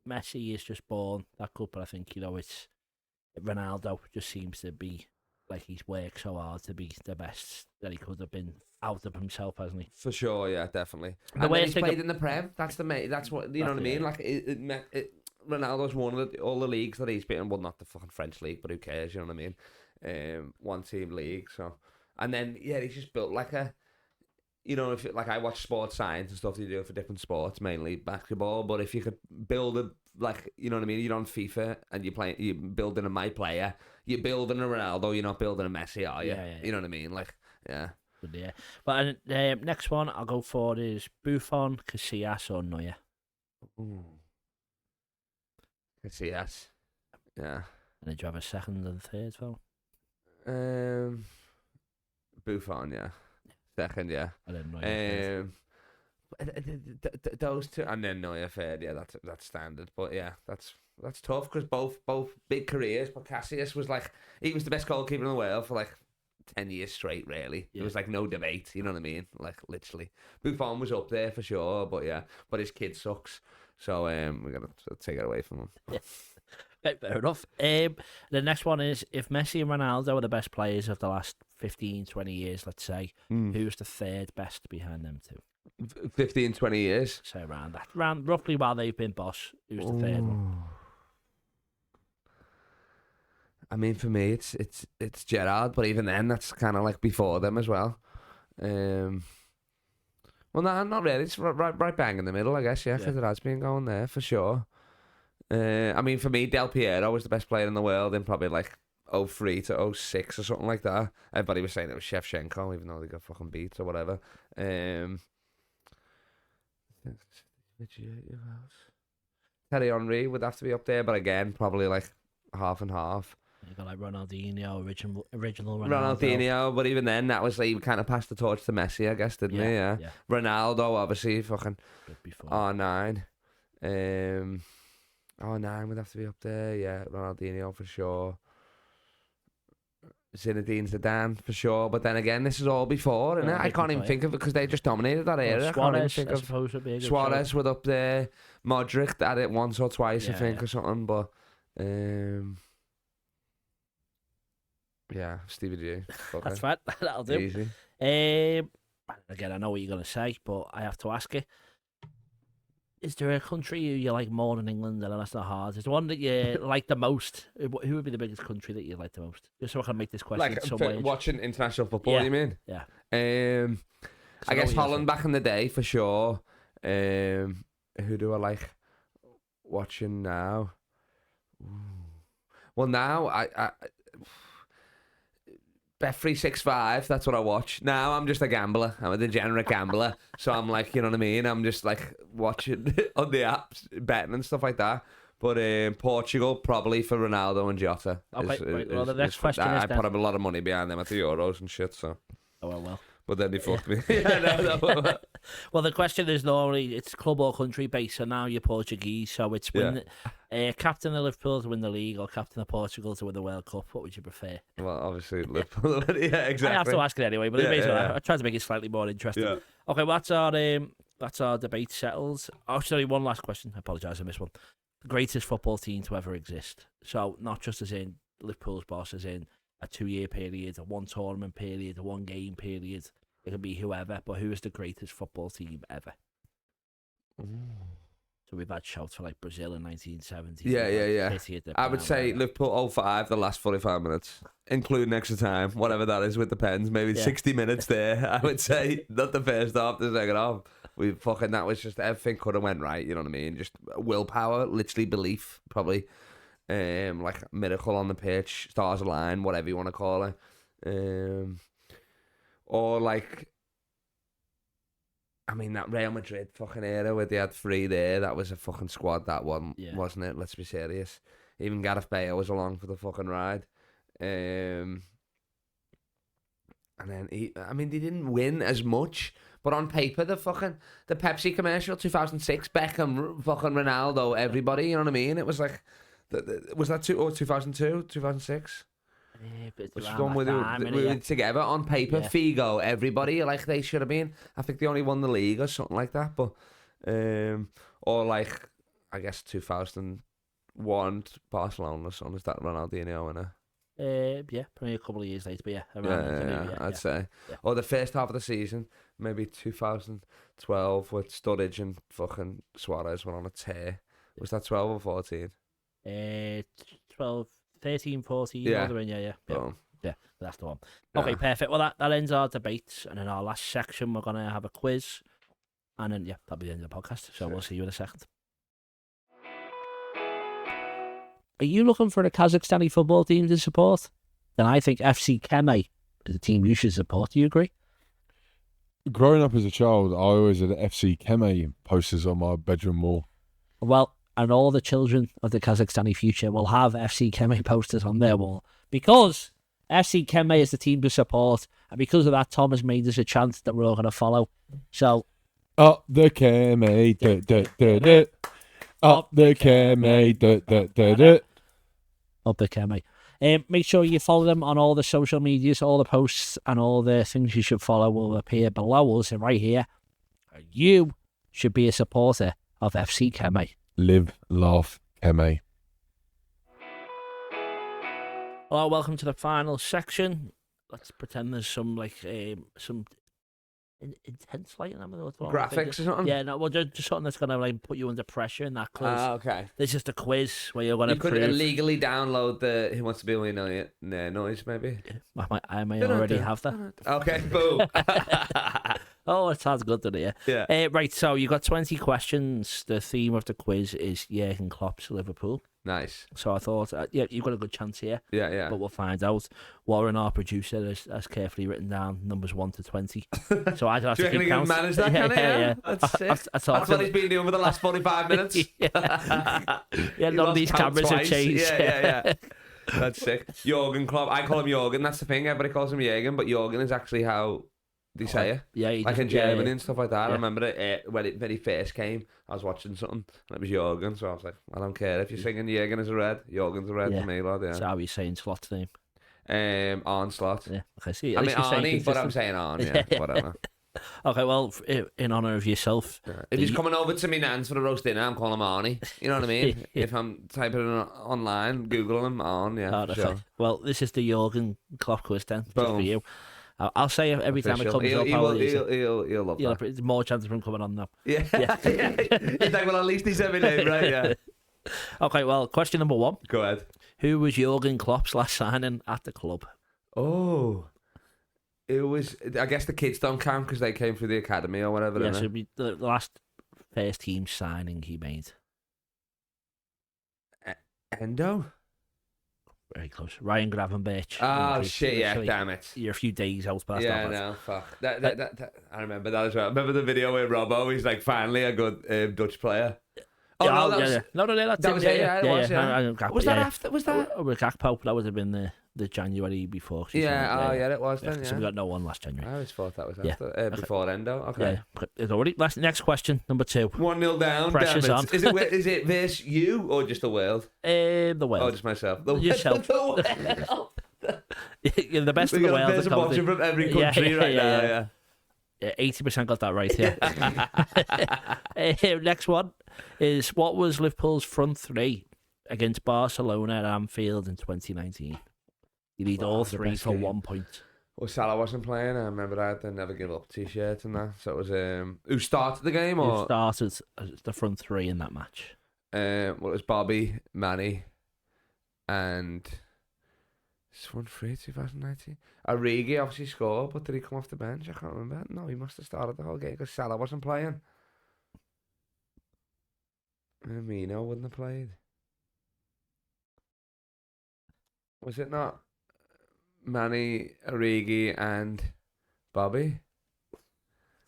Messi is just born that good, but I think it's Ronaldo just seems to be. Like, he's worked so hard to be the best that he could have been out of himself, hasn't he? For sure, yeah, definitely. And then he's played in the Prem. That's what, you know what I mean? Like, Ronaldo's won all the leagues that he's been in. Well, not the fucking French league, but who cares, you know what I mean? One team league, so. And then, yeah, he's just built like a, if I watch sports science and stuff they do for different sports, mainly basketball, but if you could build a, like, you know what I mean, you're on FIFA and you're building a My Player, you're building a Ronaldo, you're not building a Messi, are you? Yeah. You know what I mean? Like, yeah. Good, yeah. But next one I'll go for is Buffon, Casillas or Neuer. Casillas. Yeah. And did you have a second and third, Phil? Buffon, yeah. Second, yeah. And then Neuer. Those two, and then Neuer third. Yeah, that's standard. But yeah, that's tough because both big careers. But Casillas was like, he was the best goalkeeper in the world for like 10 years straight. Really, There was like no debate. You know what I mean? Like literally, Buffon was up there for sure. But yeah, but his kid sucks. So we gotta take it away from him. Yeah. Fair enough. The next one is, if Messi and Ronaldo are the best players of the last 15, 20 years, let's say, who's the third best behind them two? 15, 20 years? So around that. Around roughly while they've been boss, who's the third one? I mean, for me, it's Gerrard, but even then, that's kind of like before them as well. Well, no, not really. It's right bang in the middle, I guess, yeah, because it has been going there, for sure. I mean, for me, Del Piero was the best player in the world in probably like 03 to 06 or something like that. Everybody was saying it was Shevchenko, even though they got fucking beat or whatever. Thierry Henry would have to be up there, but again, probably like half and half. You got like Ronaldinho, original Ronaldinho, but even then, that was like, he kind of passed the torch to Messi, I guess, didn't he? Yeah. Ronaldo, obviously, fucking R9. nine would have to be up there. Yeah, Ronaldinho for sure. Zinedine Zidane for sure. But then again, this is all before, and I can't even think of it because they just dominated that era. I can't even think of Suarez would up there. Modric had it once or twice, I think, or something. But yeah, Stevie G. That's right. That'll do. Easy. Again, I know what you're going to say, but I have to ask you. Is there a country you like more than England? And that's not hard. Is there one that you like the most? Who would be the biggest country that you like the most? Just so I can make this question some way. Watching international football, you mean? Yeah. I guess Holland back in the day, for sure. Who do I like watching now? Well, now, I Bet365, that's what I watch. Now I'm just a gambler. I'm a degenerate gambler. So I'm like, you know what I mean? I'm just like watching on the apps, betting and stuff like that. But Portugal, probably for Ronaldo and Jota. Okay, well, the next question is I put up a lot of money behind them at the Euros and shit, so. Oh, well. But then they fucked me. Well, the question is normally it's club or country based, so now you're Portuguese. So it's captain of Liverpool to win the league or captain of Portugal to win the World Cup. What would you prefer? Well, obviously Liverpool. Yeah, exactly. I have to ask it anyway, but I try to make it slightly more interesting. Yeah. Okay, well, that's our debate settled. Oh, sorry, one last question. I apologise, I missed one. The greatest football team to ever exist. So not just as in Liverpool's boss, as in a 2-year period, a one tournament period, a one game period. It could be whoever, but who is the greatest football team ever? Ooh. So we've had shouts for like Brazil in 1970. Yeah. I would say Liverpool 05, the last 45 minutes, including extra time, whatever that is with the pens, maybe 60 minutes there. I would say not the first half, the second half. That was just everything could have went right. You know what I mean? Just willpower, literally belief, probably. Like miracle on the pitch, stars align, whatever you want to call it. Or like, I mean, that Real Madrid fucking era where they had 3 there, that was a fucking squad, that one, wasn't it? Let's be serious. Even Gareth Bale was along for the fucking ride. And then, they didn't win as much, but on paper, the Pepsi commercial, 2006, Beckham, fucking Ronaldo, everybody, you know what I mean? It was like, was that 2002, 2006? Which one we were together on paper? Figo, everybody, like they should have been. I think they only won the league or something like that. But or like, I guess 2001 Barcelona or something. Is that Ronaldinho winner? Probably a couple of years later, but I'd say. Yeah. Or the first half of the season, maybe 2012 with Sturridge and fucking Suarez went on a tear. Was that 12 or 14? 12. 13, 14, yeah, that's the one. Okay, perfect. Well, that ends our debate, and in our last section, we're going to have a quiz, and then, that'll be the end of the podcast, so we'll see you in a second. Are you looking for a Kazakhstani football team to support? Then I think FC Keme is a team you should support. Do you agree? Growing up as a child, I always had FC Keme posters on my bedroom wall. Well, and all the children of the Kazakhstani future will have FC Keme posters on their wall. Because FC Keme is the team to support, and because of that, Tom has made us a chant that we're all going to follow. So, up the Keme, up the Keme, up the Keme. Make sure you follow them on all the social medias, all the posts, and all the things you should follow will appear below us and right here. You should be a supporter of FC Keme. Live, laugh, Keme. Hello, welcome to the final section. Let's pretend there's some intense lighting. Graphics or something? Yeah, no, well, just something that's going to put you under pressure in that quiz. Okay. This is just a quiz where you're going to prove... You could illegally download the Who Wants to Be a Millionaire noise, maybe? I may already have that. Okay, boom. Oh, it sounds good, doesn't it? Yeah. Right, so you got 20 questions. The theme of the quiz is Jurgen Klopp's Liverpool. Nice. So I thought, you've got a good chance here. Yeah. But we'll find out. Warren, our producer, has carefully written down numbers 1 to 20. So I don't have to keep count. Do you reckon he can manage that, can he? Yeah. That's sick. That's what he's been doing for the last 45 minutes. None of these cameras have changed. Yeah. That's sick. Jurgen Klopp. I call him Jurgen. That's the thing. Everybody calls him Jurgen, but Jurgen is actually how They say it. Yeah, like in Germany and stuff like that. I remember it when he first came. I was watching something and it was Jürgen, so I was like, I don't care if you're singing Jürgen is a red, Jürgen's a red to me, lad. Yeah. That's how he's saying Slot's name. Arn Slot. Yeah. Okay. See, I mean Arnie, but I'm saying Arn. Yeah, whatever. Okay, well, in honour of yourself. If he's coming over to me nan's for a roast dinner, I'm calling him Arnie. You know what I mean? If I'm typing it online, Googling him, Arn, yeah. Sure. Well, this is the Jürgen Klopp quiz then, just for you. I'll say it every time it comes up. He'll love that. There's more chance of him coming on now. Yeah. He's like, well, at least he said my name, right? Yeah. Okay, well, question number 1. Go ahead. Who was Jürgen Klopp's last signing at the club? Oh. It was, I guess the kids don't count because they came through the academy or whatever. Yeah, so it'd be the last first team signing he made. Endo? Very close. Ryan Gravenberch. Oh, shit, yeah, damn it. You're a few days out past that. Yeah, no, fuck. That, I remember that as well. I remember the video with Robbo, he's like, finally a good Dutch player. Oh, no, that was... No, that was it, yeah, it was, yeah. Was that after, was that? With Gakpo, that would have been the January before. Yeah, it was then, yeah. So we got no one last January. I always thought that was after, before Endo, okay. Yeah, it's already... Next question, number 2. 1-0 down, Pressure's on. Is it versus you or just the world? The world. Oh, just myself. Yourself. The world. You're the best of the world. There's a watching from every country right now, yeah. 80% got that right, yeah. Next one is, what was Liverpool's front 3 against Barcelona at Anfield in 2019? You need all 3 for 1 point. Well, Salah wasn't playing. I remember I had the Never Give Up t-shirt and that. So it was, who started the game? Or? Who started as the front 3 in that match? Well, it was Bobby, Manny, and... front 3, 2019. Origi obviously scored, but did he come off the bench? I can't remember. No, he must have started the whole game because Salah wasn't playing. Firmino wouldn't have played. Was it not Manny, Origi, and Bobby?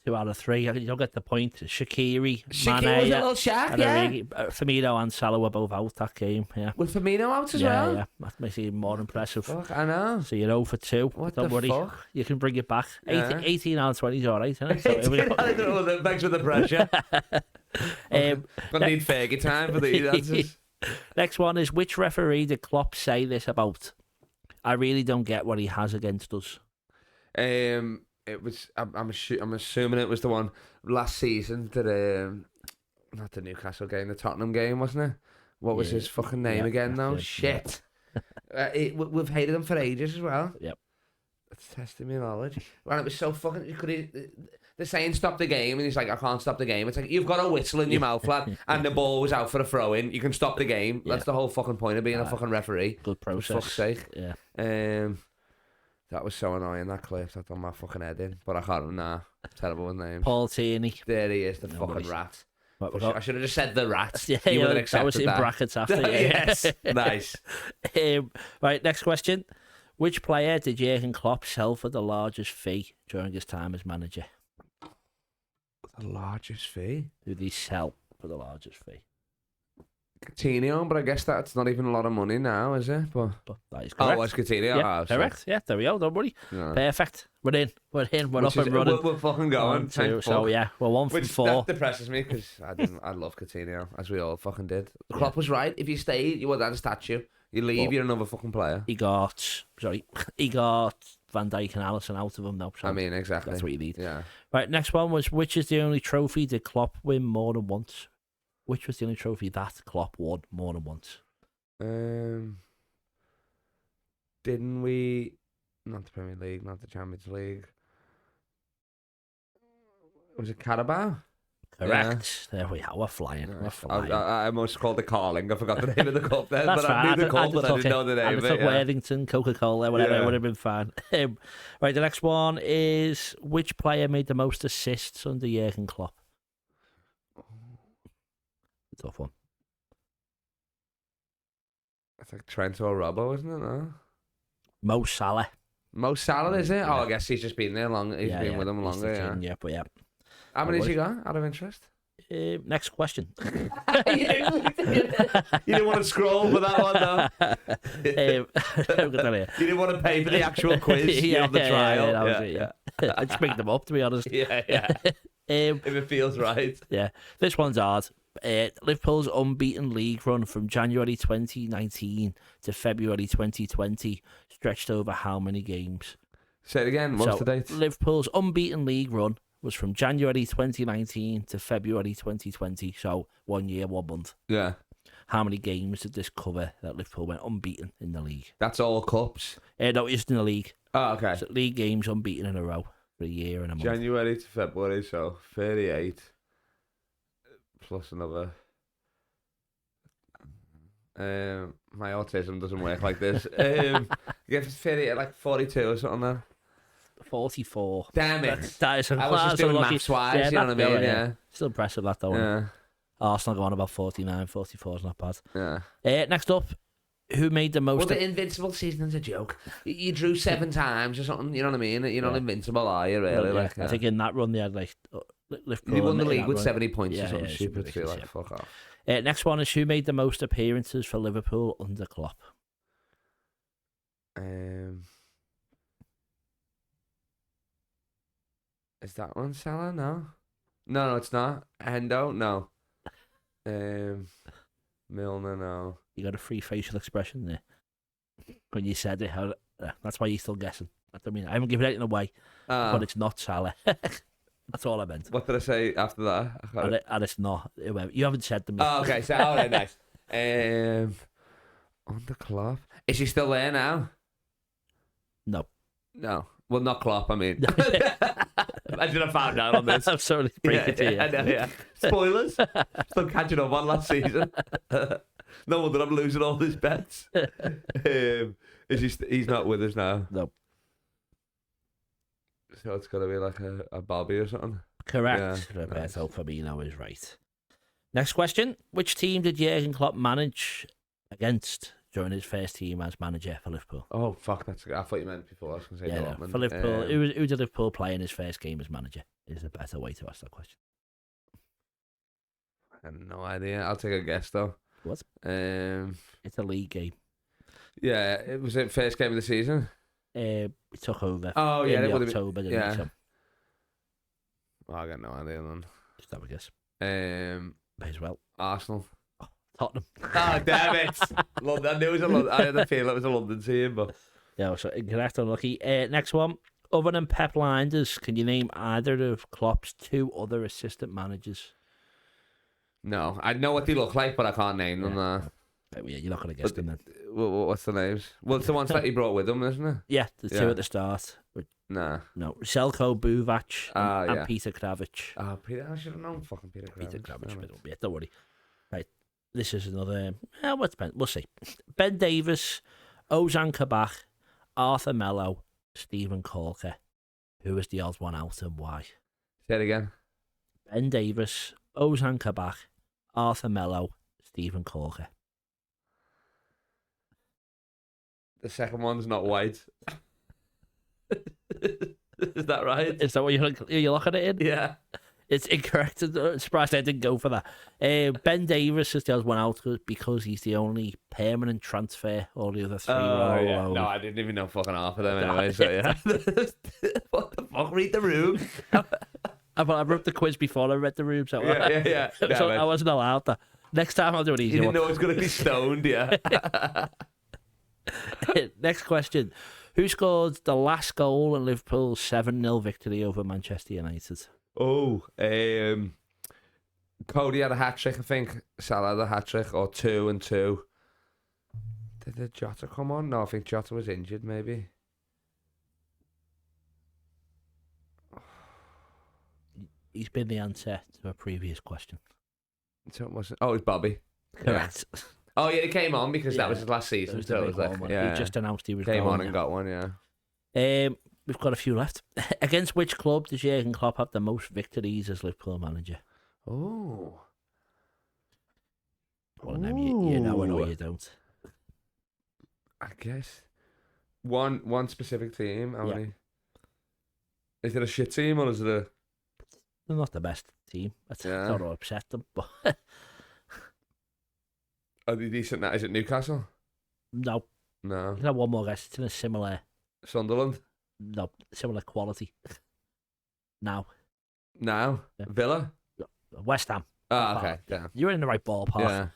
2 out of 3. You don't get the point. Shaqiri, Mane, was a little Shaq, yeah. Origi, Firmino and Salah were both out that game. Yeah. With Firmino out as well? Yeah, that makes it even more impressive. Fuck, I know. So you're 0 for 2. Don't worry. Fuck? You can bring it back. Yeah. 18 out of 20 is all right, isn't it? So thanks for the pressure. Gonna need Fergie time for these answers. Next one is, which referee did Klopp say this about? I really don't get what he has against us. It was. I'm assuming it was the one last season that not the Newcastle game, the Tottenham game, wasn't it? What was his fucking name again? Though shit. We've hated him for ages as well. Yep. That's testing me knowledge. Well, it was so fucking. They're saying stop the game, and he's like, I can't stop the game. It's like, you've got a whistle in your mouth, lad, and the ball was out for a throw in. You can stop the game. That's the whole fucking point of being a fucking referee. Good process. For fuck's sake. Yeah. That was so annoying, that clip. That done my fucking head in. But I can't. Nah. Terrible with names. Paul Tierney. There he is, the fucking rat. I should have just said the rat. Yeah, you would have accepted that was in brackets after. Yes. Nice. Right, next question. Which player did Jurgen Klopp sell for the largest fee during his time as manager? The largest fee? Who did he sell for the largest fee? Coutinho, but I guess that's not even a lot of money now, is it? But that is correct. Oh, it's Coutinho. Yeah, correct. Yeah, there we go. Don't worry. No. Perfect. We're in. We're up and running. We're fucking going. So yeah, we're 1 from 4. That depresses me because I love Coutinho, as we all fucking did. Klopp was right. If you stayed, you would have a statue. You leave, you're another fucking player. He got Van Dijk and Alisson out of him now. So I mean, exactly. That's what you need. Yeah. Right. Next one was, which is the only trophy did Klopp win more than once? Which was the only trophy that Klopp won more than once? Didn't we... Not the Premier League, not the Champions League. Was it Carabao? Correct. Yeah. There we are. We're flying. We're flying. I almost called it Carling. I forgot the name of the cup then. That's but fine. I knew the cup, but I didn't know the name of it. Worthington, Coca-Cola, whatever. It would have been fine. Right, the next one is, which player made the most assists under Jurgen Klopp? Tough one. It's like Trent or Robbo, isn't it? No? Mo Salah. Mo Salah, is it? Oh, I guess he's just been there long. He's been with them longer. Yeah, but yeah. How many has he got out of interest? Next question. You didn't want to scroll for that one, though. I'm gonna tell you. You didn't want to pay for the actual quiz. Yeah, on the trial. that was it. I just picked them up, to be honest. Yeah. If it feels right. Yeah, this one's hard. Liverpool's unbeaten league run from January 2019 to February 2020 stretched over how many games? Say it again. What's the date? Liverpool's unbeaten league run was from January 2019 to February 2020, so 1 year, 1 month. Yeah. How many games did this cover that Liverpool went unbeaten in the league? That's all cups? No, it's in the league. Oh, okay. So league games unbeaten in a row for a year and a month. January to February, so 38 plus another. My autism doesn't work like this. Give 38, like 42 or something there. 44. Damn it. That is I was just doing maths wise, you know what I mean? Yeah. Still impressive, that though. Yeah. Arsenal going about 49, 44 is not bad. Yeah. Next up, who made the most... Well, the invincible season is a joke. You drew 7 times or something, you know what I mean? You're not invincible, are you, really? Well, like, I think in that run they had like... Liverpool they won the in league that with run. 70 points or something it's stupid. So ridiculous, like, fuck off. Next one is who made the most appearances for Liverpool under Klopp? Is that one Salah? No, it's not. Hendo? No. Milner? No. You got a free facial expression there when you said it. That's why you're still guessing. I mean, I haven't given anything away, but it's not Salah. That's all I meant. What did I say after that? And it's not. You haven't said to me. Oh, okay. So, all right, nice. Under Klopp. Is he still there now? No. Well, not Klopp, I mean. Imagine I found out on this. I'm sorry to break it to you. I know, yeah. Spoilers. Still catching up on last season. No wonder I'm losing all these bets. He's not with us now? No. So it's got to be like a Bobby or something? Correct. Yeah, Roberto Firmino is right. Next question. Which team did Jurgen Klopp manage against during his first team as manager for Liverpool? Oh, fuck. I thought you meant before. I was going to say Dortmund. No, for Liverpool. Who did Liverpool play in his first game as manager? Is a better way to ask that question. I have no idea. I'll take a guess, though. What? It's a league game. Yeah, it was the first game of the season. We took over. Oh, yeah, in it would October. have been. Yeah. Well, I got no idea then. Just have a guess. May as well. Arsenal. Tottenham. Oh, damn it. London. I knew it was a London. I had a feeling it was a London team, but. Yeah, so incorrect, unlucky. Next one. Other than Pep Linders, can you name either of Klopp's 2 other assistant managers? No, I know what they look like, but I can't name them. Yeah, you're not going to guess them then. What's the names? Well, it's the ones that he brought with him, isn't it? Yeah, the 2 at the start. Nah. No, Selko Buvac and yeah. Peter Kravic. Oh, Peter, I should have known fucking Peter Kravic. Peter Kravic, yeah, don't worry. Right, this is another... we'll see. Ben Davies, Ozan Kabak, Arthur Mello, Stephen Corker. Who is the odd one out and why? Say it again. Ben Davies, Ozan Kabak, Arthur Mello, Stephen Corker. The second one's not white. Is that right? Is that what you're looking at it in? Yeah. It's incorrect. I'm surprised I didn't go for that. Ben Davies is the odd one out because he's the only permanent transfer. All the other 3 were all yeah. No, I didn't even know fucking half of them anyway, so yeah. What the fuck? Read the room. I wrote the quiz before I read the room, so yeah. So I wasn't allowed that. Next time I'll do it easy. You didn't know it was going to be stoned, yeah. Next question. Who scored the last goal in Liverpool's 7-0 victory over Manchester United? Oh, Cody had a hat-trick, I think. Salah had a hat-trick, or 2 and 2. Did Jota come on? No, I think Jota was injured, maybe. He's been the answer to a previous question. So it wasn't. Oh, it was Bobby. Correct. Yeah. Oh, yeah, he came on because that was his last season. So it was like, he just announced he was came going, on and got one, yeah. We've got a few left. Against which club does Jurgen Klopp have the most victories as Liverpool manager? Oh. Well, you know or you don't. I guess. One specific team, how many? Is it a shit team or is it a... They're not the best team. I don't want to upset them, but Are they decent now? Is it Newcastle? no. No. You can have one more guess. It's in a similar... Sunderland? No, similar quality. Now. Yeah. Villa? West Ham. Oh, okay. Yeah. You're in the right ballpark. Yeah.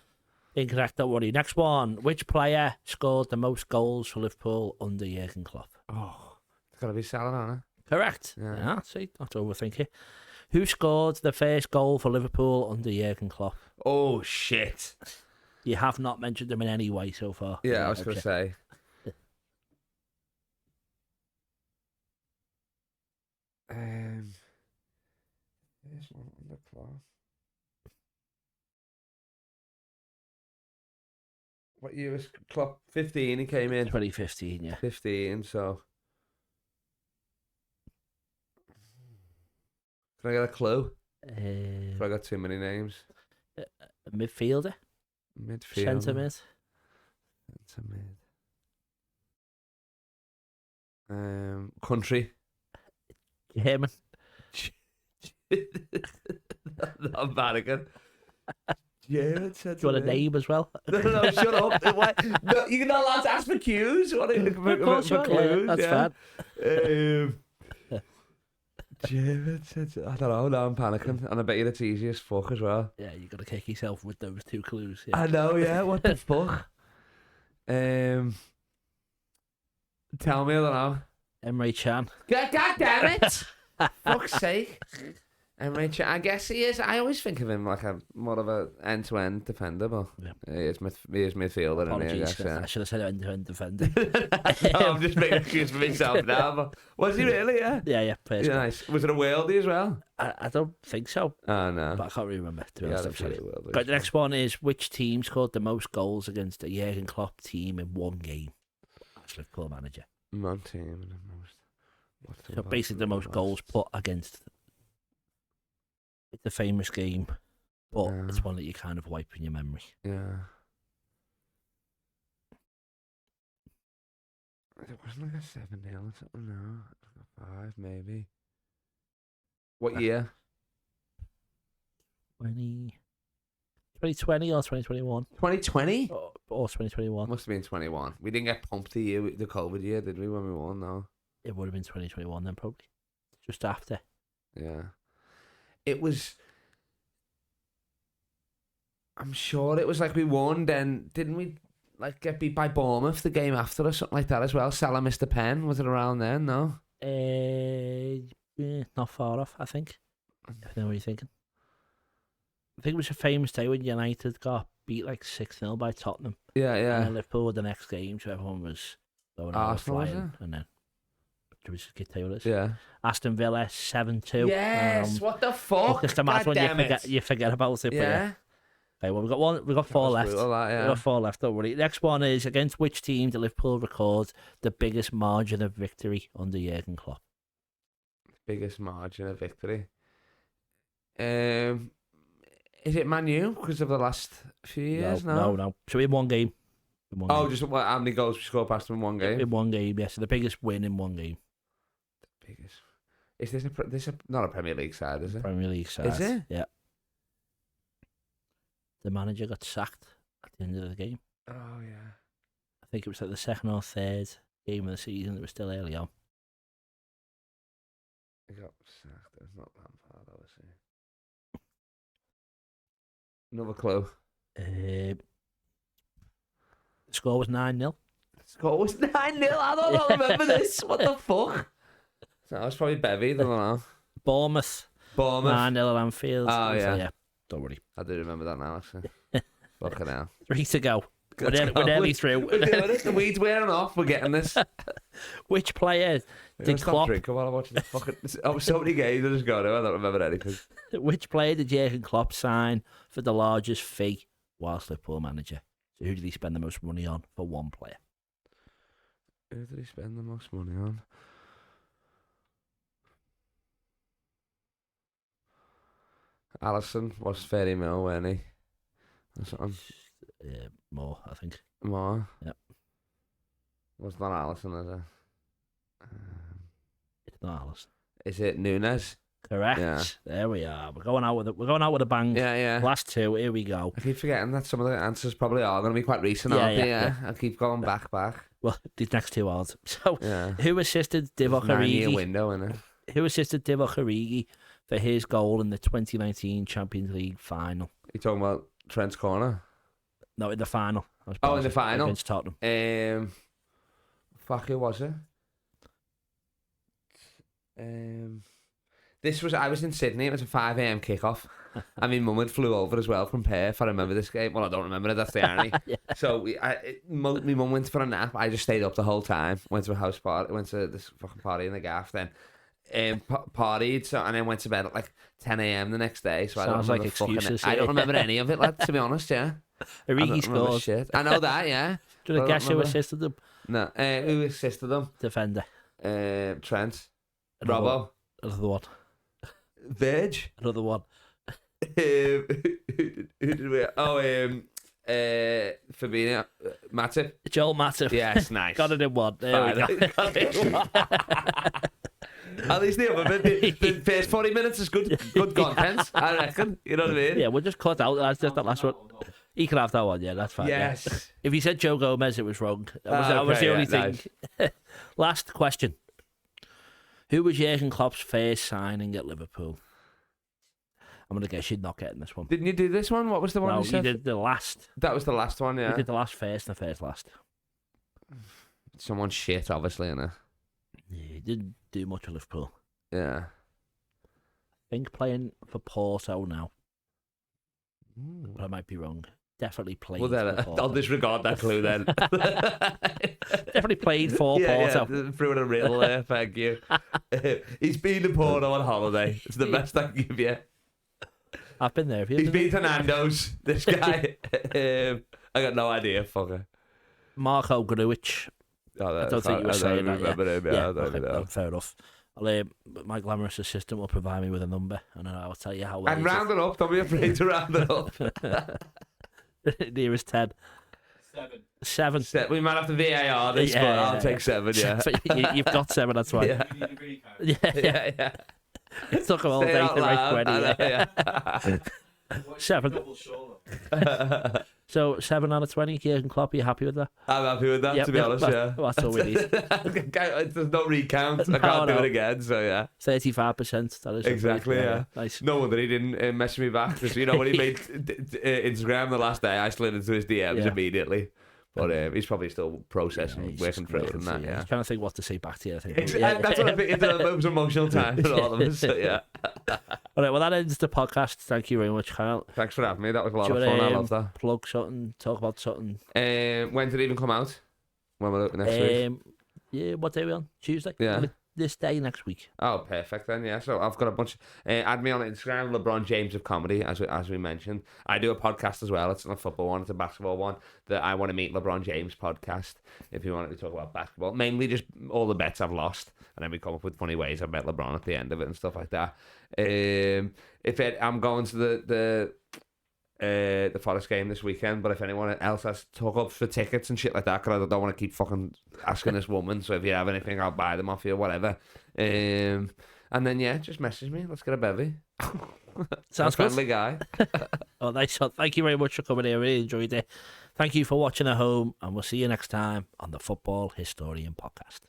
Incorrect, don't worry. Next one. Which player scored the most goals for Liverpool under Jurgen Klopp? Oh, it's got to be Salah, hasn't it? Correct. Yeah, see, not overthinking. Who scored the first goal for Liverpool under Jurgen Klopp? Oh, shit. You have not mentioned them in any way so far. Yeah, I was going to say. There's one on the clock. What year was Klopp? 15 he came in. 2015, yeah. 15, so... Can I get a clue? I got too many names. Midfielder? Midfielder. Centre mid? Centre mid. Country. German? Not Vatican. Yeah, Do you want a name as well? No, shut up. No, you're not allowed to ask for cues. What are you for clues? That's fine. I don't know. Now I'm panicking, and I bet you it's easy as fuck as well. Yeah, you got to kick yourself with those two clues. Yeah. I know. Yeah. What the fuck? Tell me. I don't know. Emre Can. God damn it! Fuck's sake. Emre Can. I guess he is. I always think of him like a more of a end-to-end defender, but he is midfielder. Apologies, I guess. I should have said end-to-end defender. No, I'm just making an excuse for myself now. But was he really? Yeah. Yeah. Yeah, nice. Was it a worldie as well? I don't think so. Oh no. But I can't really remember. To be honest, worldie. Right, the next one is which team scored the most goals against a Jurgen Klopp team in one game? That's Liverpool manager. One team and the most. So basically, the most goals put against. It's a famous game, but it's one that you kind of wipe in your memory. Yeah. It wasn't like a 7-0 or something, no. Like a 5, maybe. What year? 2020 or 2021? 2020? Or 2021. Must have been 21. We didn't get pumped the COVID year, did we, when we won, no? It would have been 2021 then, probably. Just after. Yeah. It was... I'm sure it was like we won, then didn't we like get beat by Bournemouth the game after or something like that as well? Salah missed a pen. Was it around then? No? Not far off, I think. I know what you're thinking. I think it was a famous day when United got beat like 6-0 by Tottenham. Yeah. And then Liverpool were the next game, so everyone was going out flying. And then... Should we just get to this? Yeah. Aston Villa 7-2. Yes, what the fuck? Just imagine when you forget about it. Yeah. Okay, well, we've got 4 left. We've got 4 left, don't worry. Next one is against which team did Liverpool record the biggest margin of victory under Jurgen Klopp? Biggest margin of victory. Is it Man U because of the last few years? No. So in one game. Just how many goals we scored past them in one game? In one game, yes. So the biggest win in one game. The biggest. Is this not a Premier League side, is it? Premier League side. Is it? Yeah. The manager got sacked at the end of the game. Oh, yeah. I think it was like the second or third game of the season. It was still early on. He got sacked. It's not Lampard, obviously. Another clue. The score was 9-0. The score was 9-0. I don't remember this. What the fuck? That was probably Bevy. I don't know. Bournemouth. 9-0 at Anfield. Oh, yeah. So, yeah. Don't worry. I do remember that now, actually. Fucking hell. 3 to go. We're nearly through. The weed's wearing off. We're getting this. Which player did Klopp... Drinking while I'm watching the fucking... so many games I just got to. I don't remember anything. Which player did Jurgen Klopp sign for the largest fee whilst Liverpool manager? So who did he spend the most money on for one player? Who did he spend the most money on? Alisson was 30 mil, wasn't he? Or something. More, I think. More? Yep. Was not Alisson, is it? It's not Alisson. Is it Nunes? Correct. Yeah. There we are. We're going out with a bang. Yeah. Last two. Here we go. I keep forgetting that some of the answers probably are going to be quite recent, aren't they? Yeah. I keep going back. Well, these next two aren't. So, Yeah. who assisted Divock 9-year Origi? window, innit? Who assisted Divock Origi for his goal in the 2019 Champions League final? You talking about Trent's corner? No, in the final. In the final against Tottenham. Fuck, who was it? I was in Sydney. It was a 5 a.m. kickoff. I mean, Mum had flew over as well from Perth. I remember this game. Well, I don't remember it. That's the irony. Yeah. So my mum went for a nap. I just stayed up the whole time. Went to a house party. Went to this fucking party in the gaff. Then partied. And then went to bed at like 10 a.m. the next day. So Sounds I like excuses. I don't remember any of it. Lad, to be honest, yeah. Origi scores. Shit. I know that. Yeah. Do you want to guess who assisted them? No. Who assisted them? Defender. Trent. Another Robbo. Another one. Verge. Another one. Who did we? Fabinho. Matip. Joel Matip. Yes, nice. Got it in one. There we go. Got it in one. At least the first 40 minutes is good content, I reckon. You know what I mean? Yeah, we'll just cut out. That's just that last one. He can have that one, yeah, that's fine. Yes. Yeah. If he said Joe Gomez, it was wrong. That was the only thing. Nice. Last question. Who was Jurgen Klopp's first signing at Liverpool? I'm going to guess you're not getting this one. Didn't you do this one? What was the one you said? You did the last. That was the last one, yeah. You did the last first and the first last. Someone shit, obviously, innit? Yeah, he didn't do much at Liverpool. Yeah. I think playing for Porto now. But I might be wrong. Definitely played. Well, then I'll disregard that clue then. Definitely played for Porto. Yeah, threw in a riddle there, thank you. He's been to Porto on holiday. It's the best I can give you. I've been there. He's been to Nando's, this guy. I got no idea, fucker. Marco Grujic. I don't think you were saying that. Yeah, fair enough. My glamorous assistant will provide me with a number, and then I'll tell you how well. And round it up. Don't be afraid to round it up. Nearest 10. 7. We might have to VAR this, but I'll take 7. Yeah, you've got 7. That's right. Yeah. It took him all day to make 20. 7. So 7 out of 20. Jurgen Klopp, are you happy with that? I'm happy with that, to be honest. Yeah, that's all we need. There's no recount. I can't do it again. So yeah, 35%. That is exactly. Yeah, nice. No wonder he didn't message me back, because when he made Instagram the last day, I slid into his DMs immediately. But he's probably still processing, working through it and that. Yeah, he's trying to think what to say back to you. I think. That's what I think. It's an emotional time for all of us. So, yeah. All right. Well, that ends the podcast. Thank you very much, Kyle. Thanks for having me. That was a lot of fun. I love that. Plug something. Talk about something. When did it even come out? When will it next week? Yeah. What day are we on? Tuesday. Yeah. This day next week. Oh, perfect then. Yeah. So I've got a bunch. Add me on Instagram, LeBron James of Comedy, as we mentioned. I do a podcast as well. It's not a football one. It's a basketball one. That I want to meet LeBron James podcast. If you want to talk about basketball, mainly just all the bets I've lost, and then we come up with funny ways I've met LeBron at the end of it and stuff like that. I'm going to the Forest game this weekend, but if anyone else has talk up for tickets and shit like that, because I don't want to keep fucking asking this woman, so if you have anything, I'll buy them off you or whatever. And then just message me. Let's get a bevy. Sounds good. Friendly guy. Oh, nice one. Thank you very much for coming here. I really enjoyed it. Thank you for watching at home, and we'll see you next time on the Football Historian Podcast.